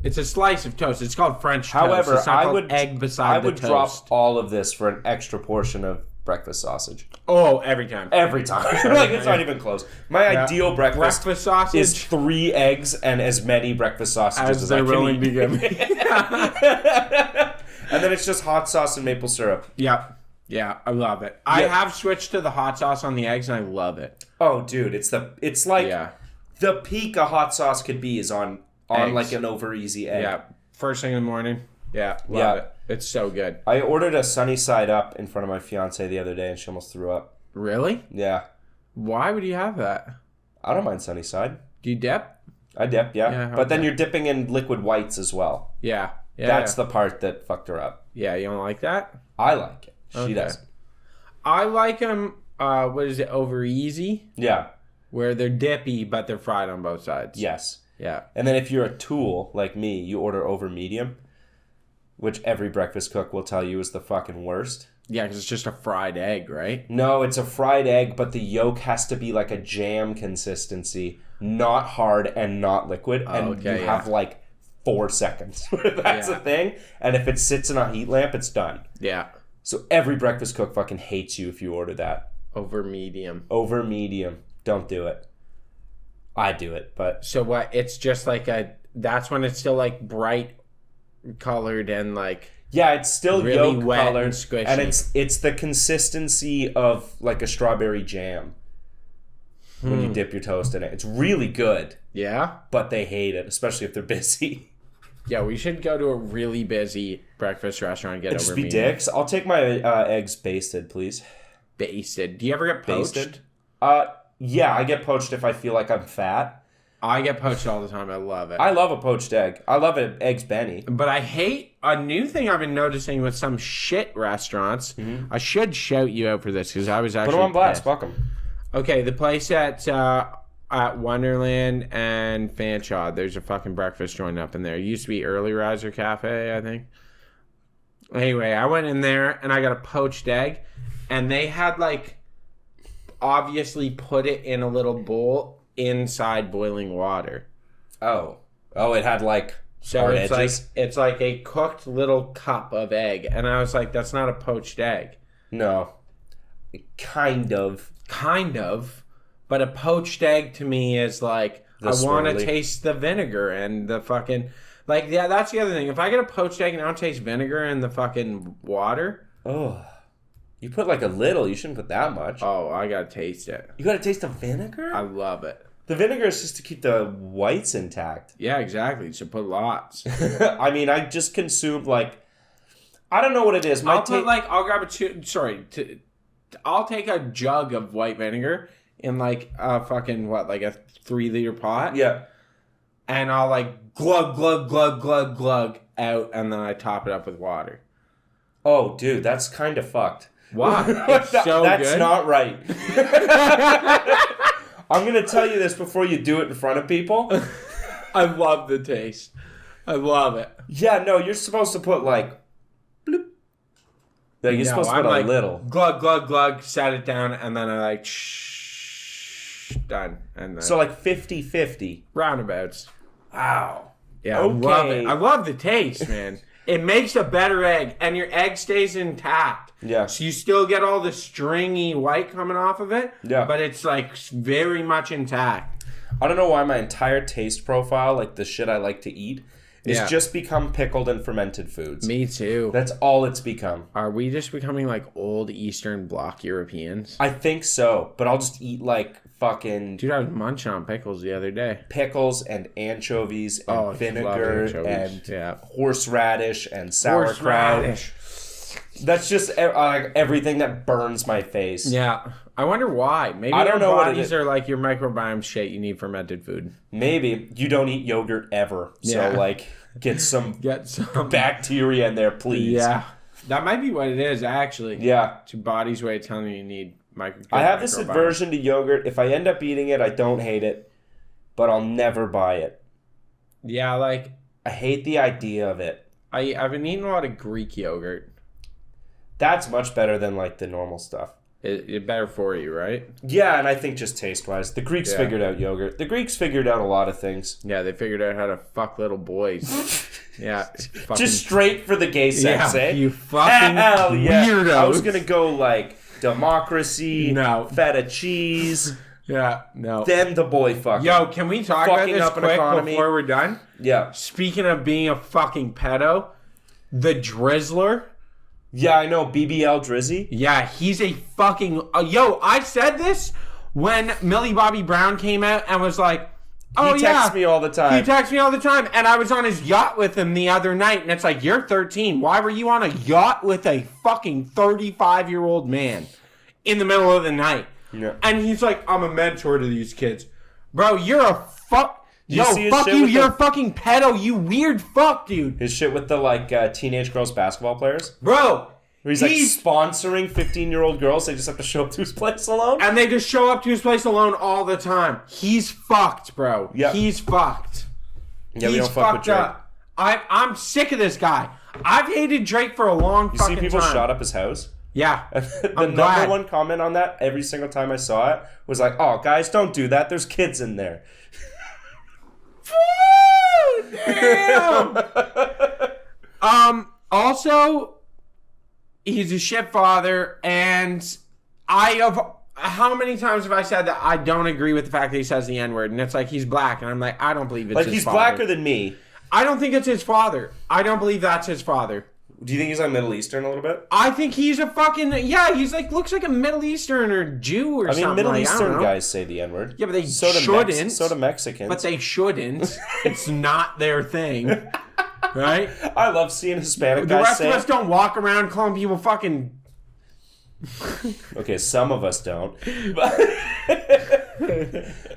S1: It's a slice of toast. It's called French toast.
S2: However,
S1: It's not
S2: I
S1: called
S2: would
S1: egg beside
S2: I
S1: the
S2: would
S1: toast.
S2: drop all of this for an extra portion of breakfast sausage.
S1: Oh, every time.
S2: Every time. Like, it's not even close. My ideal breakfast
S1: sausage
S2: is 3 eggs and as many breakfast sausages as I
S1: they're
S2: can
S1: willing
S2: eat.
S1: to give me.
S2: And then it's just hot sauce and maple syrup.
S1: Yeah. Yeah, I love it. I have switched to the hot sauce on the eggs, and I love it.
S2: Oh, dude, it's like
S1: Yeah.
S2: the peak a hot sauce could be is on
S1: Eggs.
S2: like an over easy egg.
S1: Yeah. First thing in the morning. Yeah. Love
S2: Yeah.
S1: it. It's so good.
S2: I ordered a sunny side up in front of my fiance the other day, and she almost threw up.
S1: Really?
S2: Yeah,
S1: Why would you have that?
S2: I don't mind sunny side.
S1: Do you dip?
S2: I dip, yeah.
S1: Yeah,
S2: But then
S1: okay.
S2: you're dipping in liquid whites as well.
S1: Yeah. Yeah.
S2: That's the part that fucked her up.
S1: Yeah, you don't like that?
S2: I like it. She
S1: Okay.
S2: doesn't.
S1: I like them, what is it, over easy?
S2: Yeah.
S1: Where they're dippy, but they're fried on both sides.
S2: Yes.
S1: Yeah.
S2: And then if you're a tool like me, you order over medium, which every breakfast cook will tell you is the fucking worst.
S1: Yeah, because it's just a fried egg, right?
S2: No, it's a fried egg, but the yolk has to be like a jam consistency, not hard and not liquid. And you have like 4 seconds. That's the thing. And if it sits in a heat lamp, it's done.
S1: Yeah.
S2: So every breakfast cook fucking hates you if you order that.
S1: Over medium.
S2: Over medium. Don't do it. I do it, but...
S1: So what? It's just like that's when it's still like bright colored and like...
S2: Yeah, it's still
S1: really
S2: yolk
S1: wet
S2: colored,
S1: and squishy.
S2: and it's the consistency of like a strawberry jam when you dip your toast in it. It's really good,
S1: Yeah?
S2: but they hate it, especially if they're busy.
S1: Yeah, we should go to a really busy breakfast restaurant and get
S2: Just
S1: over
S2: be
S1: medium.
S2: dicks. I'll take my eggs basted, please.
S1: Basted. Do you ever get poached?
S2: Basted? Yeah, I get poached if I feel like I'm fat.
S1: I get poached all the time. I love it.
S2: I love a poached egg. I love it, eggs Benny.
S1: But I hate a new thing I've been noticing with some shit restaurants. I should shout you out for this because I was actually
S2: Put them on blast.
S1: pissed.
S2: Fuck them.
S1: Okay, the place at Wonderland and Fanshawe, there's a fucking breakfast joint up in there. It used to be Early Riser Cafe, I think. Anyway, I went in there and I got a poached egg, and they had like obviously put it in a little bowl inside boiling water.
S2: Oh, it had like
S1: So
S2: hard
S1: it's
S2: edges.
S1: like it's like a cooked little cup of egg, and I was like, that's not a poached egg.
S2: No, kind of.
S1: Kind of, but a poached egg to me is like
S2: The
S1: I want to
S2: swirly.
S1: taste the vinegar and the fucking like. Yeah, that's the other thing. If I get a poached egg and I don't taste vinegar in the fucking water,
S2: Oh, you put like a little. You shouldn't put that much.
S1: oh, I gotta taste it.
S2: You gotta taste the vinegar?
S1: I love it.
S2: The vinegar is just to keep the whites intact.
S1: Yeah, exactly. You should put lots.
S2: I mean, I just consumed like... I don't know what it is.
S1: I'll grab I'll take a jug of white vinegar in like a fucking, like a 3-liter pot.
S2: Yeah.
S1: And I'll like glug, glug, glug, glug, glug out, and then I top it up with water.
S2: Oh, dude, that's kind of fucked.
S1: Why? It's so
S2: That's
S1: good.
S2: not right. I'm going to tell you this before you do it in front of people.
S1: I love the taste. I love it.
S2: Yeah, no, you're supposed to put like... bloop. Like, you're supposed to put a little.
S1: Glug, glug, glug, set it down, and then I like shh, done. And then
S2: So like 50-50.
S1: roundabouts.
S2: Wow.
S1: Yeah,
S2: Okay.
S1: I love it. I love the taste, man. It makes a better egg, and your egg stays intact.
S2: Yeah.
S1: So you still get all the stringy white coming off of it.
S2: Yeah.
S1: But it's like very much intact.
S2: I don't know why my entire taste profile, like the shit I like to eat, is
S1: Yeah.
S2: just become pickled and fermented foods.
S1: Me too.
S2: That's all it's become.
S1: Are we just becoming like old Eastern Bloc Europeans?
S2: I think so, but I'll just eat like fucking
S1: Dude, I was munching on pickles the other day.
S2: pickles and anchovies and
S1: Oh, I love
S2: vinegar
S1: anchovies.
S2: and horseradish and sauerkraut.
S1: Horseradish.
S2: That's just everything that burns my face.
S1: Yeah. I wonder why. Maybe
S2: I don't
S1: our
S2: know what it
S1: bodies
S2: is.
S1: are like your microbiome shit. You need fermented food.
S2: Maybe you don't eat yogurt ever,
S1: Yeah.
S2: so like get some
S1: Get some.
S2: bacteria in there, please.
S1: Yeah. That might be what it is, actually.
S2: Yeah.
S1: It's your body's way of telling you need
S2: I have this aversion to yogurt. If I end up eating it, I don't hate it, but I'll never buy it.
S1: Yeah, like,
S2: I hate the idea of it.
S1: I've been eating a lot of Greek yogurt.
S2: That's much better than like the normal stuff.
S1: It's better for you, right?
S2: Yeah, and I think just taste-wise. The Greeks
S1: Yeah.
S2: figured out yogurt. The Greeks figured out a lot of things.
S1: Yeah, they figured out how to fuck little boys. Yeah. Fucking,
S2: Just straight for the gay sex,
S1: yeah,
S2: eh?
S1: you fucking
S2: Hell yeah.
S1: weirdos.
S2: I was going to go like democracy,
S1: No.
S2: feta cheese,
S1: Yeah, no.
S2: then the boy fucking.
S1: Yo, can we talk about
S2: Fucking
S1: this
S2: up an
S1: quick
S2: economy.
S1: before we're done?
S2: Yeah.
S1: Speaking of being a fucking pedo, the Drizzler.
S2: Yeah, I know. BBL Drizzy.
S1: Yeah, he's a fucking... yo, I said this when Millie Bobby Brown came out and was like, oh,
S2: He
S1: yeah.
S2: texts me all the time.
S1: He texts me all the time. And I was on his yacht with him the other night. And it's like, you're 13. Why were you on a yacht with a fucking 35-year-old man in the middle of the night?
S2: Yeah.
S1: And he's like, I'm a mentor to these kids. Bro, you're a fuck...
S2: you
S1: Yo,
S2: see his
S1: fuck
S2: shit
S1: you.
S2: with
S1: You're
S2: the-
S1: a fucking pedo. You weird fuck, dude.
S2: His shit with the like teenage girls basketball players.
S1: Bro,
S2: Where he's like sponsoring 15-year-old girls. They just have to show up to his place alone.
S1: And they just show up to his place alone all the time. He's fucked, bro.
S2: Yep.
S1: He's fucked.
S2: Yeah, we
S1: He's
S2: don't fuck with
S1: fucked
S2: Drake.
S1: up. I'm sick of this guy. I've hated Drake for a long
S2: You
S1: fucking
S2: see people
S1: time.
S2: shot up his house?
S1: Yeah.
S2: The
S1: I'm glad.
S2: number one comment on that every single time I saw it was like, "Oh, guys, don't do that. There's kids in there."
S1: Damn. Also, he's a shit father, and how many times have I said that I don't agree with the fact that he says the N-word, and it's like he's black, and I'm like, I don't believe it's
S2: Like,
S1: his
S2: he's
S1: father.
S2: blacker than me.
S1: I don't think it's his father. I don't believe that's his father.
S2: Do you think he's like Middle Eastern a little bit?
S1: I think he's a fucking he's like looks like a Middle Eastern or Jew or something.
S2: I mean, Middle
S1: like, I don't
S2: Eastern
S1: know.
S2: guys say the N-word.
S1: Yeah, but they
S2: so do
S1: shouldn't.
S2: So do Mexicans.
S1: But they shouldn't. It's not their thing, right?
S2: I love seeing Hispanic
S1: The
S2: guys
S1: rest
S2: say
S1: of us don't walk around calling people fucking.
S2: Okay, some of us don't. But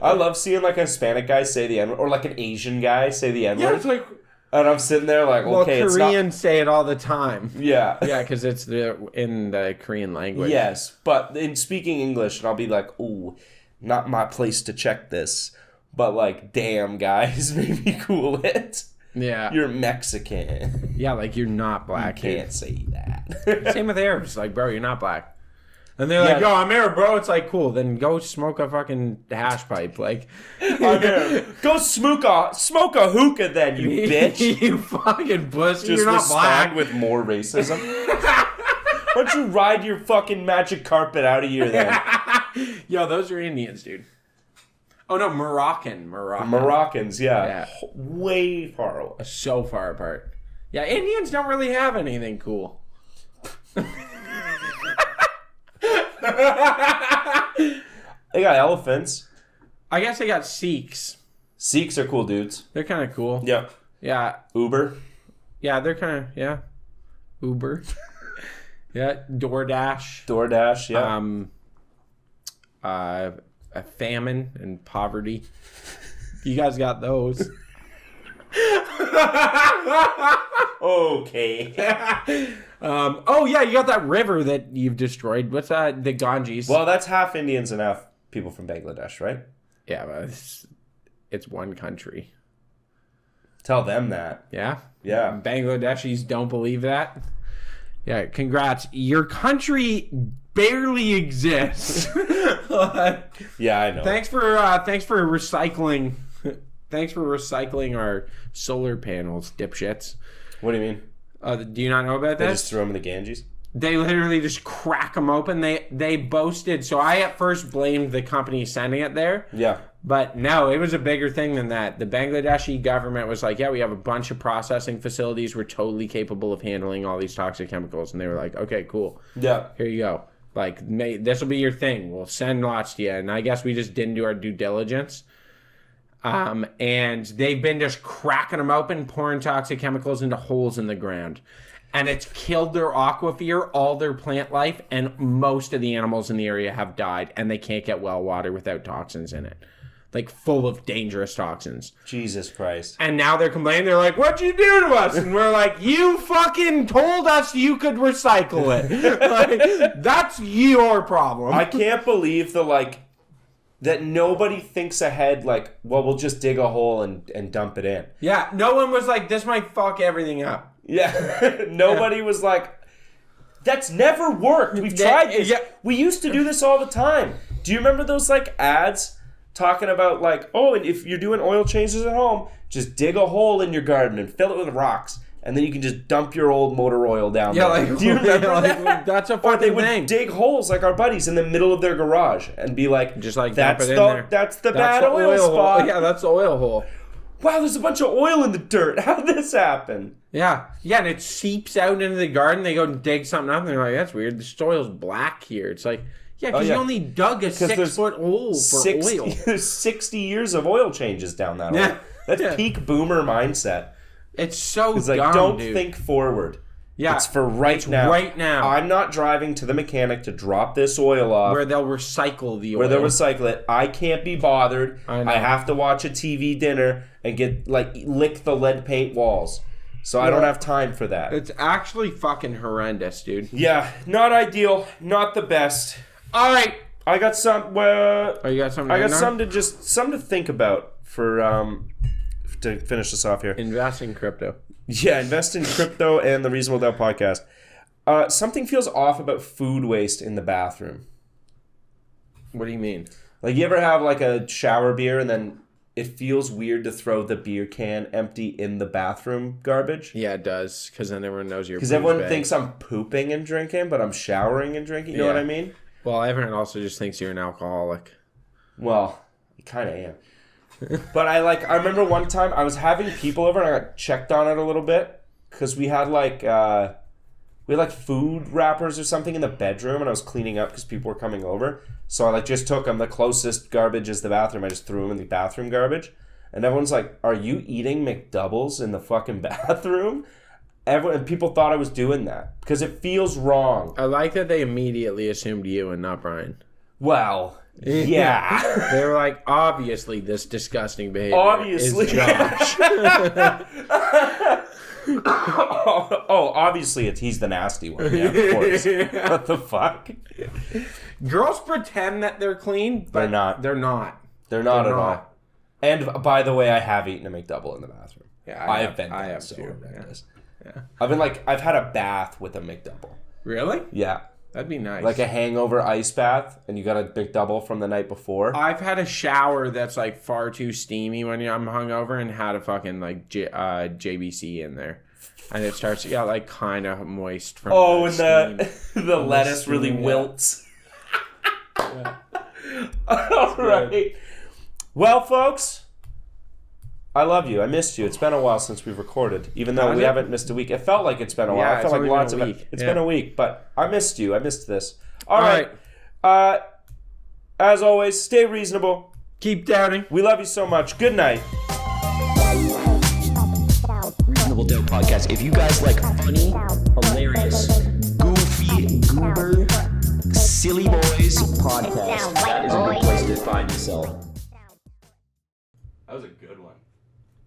S2: I love seeing like a Hispanic guy say the N-word, or like an Asian guy say the N-word.
S1: Yeah, it's like.
S2: And I'm sitting there like,
S1: Well,
S2: okay, it's
S1: Koreans say it all the time.
S2: not... Yeah.
S1: Yeah, because it's in the Korean language.
S2: Yes, but in speaking English, and I'll be like, ooh, not my place to check this. But like, damn, guys, maybe cool it.
S1: Yeah.
S2: You're Mexican.
S1: Yeah, like you're not black.
S2: Can't say that.
S1: Same with Arabs. Like, bro, you're not black. And they're like,
S2: Yeah.
S1: yo, I'm Arab, bro. It's like, cool. Then go smoke a fucking hash pipe. Like,
S2: Go smoke a hookah then, you bitch.
S1: you fucking pussy.
S2: Just
S1: You're not
S2: respond
S1: black.
S2: with more racism. Why don't you ride your fucking magic carpet out of here then?
S1: Yo, those are Indians, dude. Oh, no, Moroccan.
S2: Moroccans, yeah.
S1: Yeah.
S2: Way far away.
S1: So far apart. Yeah, Indians don't really have anything cool.
S2: They got elephants.
S1: I guess they got Sikhs.
S2: Sikhs are cool dudes.
S1: They're kind of cool.
S2: Yeah.
S1: Yeah.
S2: Uber.
S1: Yeah, they're kind of, Uber. Yeah, DoorDash.
S2: DoorDash, yeah.
S1: A famine and poverty. You guys got those.
S2: Okay.
S1: Oh yeah, you got that river that you've destroyed. What's that? The Ganges.
S2: Well, that's half Indians and half people from Bangladesh, right?
S1: Yeah, but it's one country.
S2: Tell them that.
S1: Yeah?
S2: Yeah.
S1: Bangladeshis don't believe that. Yeah, congrats. Your country barely exists.
S2: Yeah, I know.
S1: Thanks for recycling. Thanks for recycling our solar panels, dipshits.
S2: What do you mean?
S1: Do you not know about
S2: They
S1: this?
S2: just threw them in the Ganges?
S1: They literally just crack them open. They boasted. So I at first blamed the company sending it there.
S2: Yeah.
S1: But no, it was a bigger thing than that. The Bangladeshi government was like, yeah, we have a bunch of processing facilities. We're totally capable of handling all these toxic chemicals. And they were like, okay, cool.
S2: Yeah.
S1: Here you go. Like, this will be your thing. We'll send lots to you. And I guess we just didn't do our due diligence. And they've been just cracking them open, pouring toxic chemicals into holes in the ground. And it's killed their aquifer, all their plant life, and most of the animals in the area have died. And they can't get well water without toxins in it. Like, full of dangerous toxins.
S2: Jesus Christ.
S1: And now they're complaining. They're like, what'd you do to us? And we're like, you fucking told us you could recycle it. Like, that's your problem.
S2: I can't believe that nobody thinks ahead like, well, we'll just dig a hole and dump it in.
S1: Yeah, no one was like, this might fuck everything up.
S2: Yeah. Nobody was like, that's never worked. We've tried this.
S1: Yeah.
S2: We used to do this all the time. Do you remember those like ads talking about like, oh, and if you're doing oil changes at home, just dig a hole in your garden and fill it with rocks. And then you can just dump your old motor oil down there.
S1: Like,
S2: do you remember that?
S1: That's a
S2: Or
S1: fucking
S2: they would
S1: thing.
S2: dig holes like our buddies in the middle of their garage and be like,
S1: Just like
S2: that's
S1: dump it in there.
S2: That's the bad
S1: the
S2: oil
S1: hole.
S2: spot.
S1: Yeah, that's the oil hole.
S2: Wow, there's a bunch of oil in the dirt. How'd this happen?
S1: Yeah, and it seeps out into the garden. They go and dig something up, and they're like, "That's weird. The soil's black here." It's like, yeah, because you only dug a 6-foot hole for oil.
S2: There's 60 years of oil changes down that hole.
S1: Yeah.
S2: That's peak boomer mindset.
S1: It's so
S2: It's like,
S1: dumb,
S2: don't
S1: dude.
S2: think forward.
S1: Yeah,
S2: It's for right now.
S1: right now.
S2: I'm not driving to the mechanic to drop this oil off.
S1: where they'll recycle the oil.
S2: Where they'll recycle it. I can't be bothered.
S1: I know.
S2: I have to watch a TV dinner and get lick the lead paint walls. So I don't have time for that.
S1: It's actually fucking horrendous, dude.
S2: Yeah, not ideal. Not the best.
S1: All right.
S2: I got some.
S1: Oh, you got something?
S2: I got something to think about for to finish this off here.
S1: Invest in crypto.
S2: Yeah, invest in crypto and the Reasonable Doubt podcast. Something feels off about food waste in the bathroom.
S1: What do you mean?
S2: Like, you ever have like a shower beer and then it feels weird to throw the beer can empty in the bathroom garbage?
S1: Yeah, it does, because then everyone knows you're.
S2: Because everyone thinks I'm pooping and drinking, but I'm showering and drinking. You know what I mean?
S1: Well, everyone also just thinks you're an alcoholic.
S2: Well, I kind of am. But I remember one time I was having people over and I got checked on it a little bit because we had food wrappers or something in the bedroom and I was cleaning up because people were coming over. So I just took them. The closest garbage is the bathroom. I just threw them in the bathroom garbage. And everyone's like, "Are you eating McDoubles in the fucking bathroom?" And people thought I was doing that because it feels wrong.
S1: I like that they immediately assumed you and not Brian.
S2: Well, yeah.
S1: They were like, obviously this disgusting behavior
S2: Obviously.
S1: is Josh.
S2: Obviously he's the nasty one. Yeah, of course. What the fuck?
S1: Girls pretend that they're clean, but
S2: They're not.
S1: They're not.
S2: They're not at all. And by the way, I have eaten a McDouble in the bathroom.
S1: Yeah,
S2: I have been so
S1: too.
S2: horrendous.
S1: Yeah.
S2: I've had a bath with a McDouble.
S1: Really?
S2: Yeah.
S1: That'd be nice.
S2: Like a hangover ice bath, and you got a McDouble from the night before.
S1: I've had a shower that's like far too steamy when I'm hungover, and had a fucking like JBC in there, and it starts to get like kind of moist from.
S2: Oh,
S1: the
S2: and
S1: steam.
S2: the lettuce
S1: steam,
S2: really
S1: yeah.
S2: wilts. All right. Well, folks, I love you. I missed you. It's been a while since we've recorded, even though we haven't missed a week. It felt like it's been a while.
S1: Yeah,
S2: I felt like lots of
S1: been a week.
S2: It's been a week, but I missed you. I missed this. All
S1: right.
S2: right. As always, stay reasonable.
S1: Keep doubting.
S2: We love you so much. Good night.
S4: Reasonable Doubt Podcast. If you guys like funny, hilarious, goofy, goober, silly boys podcast, that is a good place to find yourself.
S1: That was a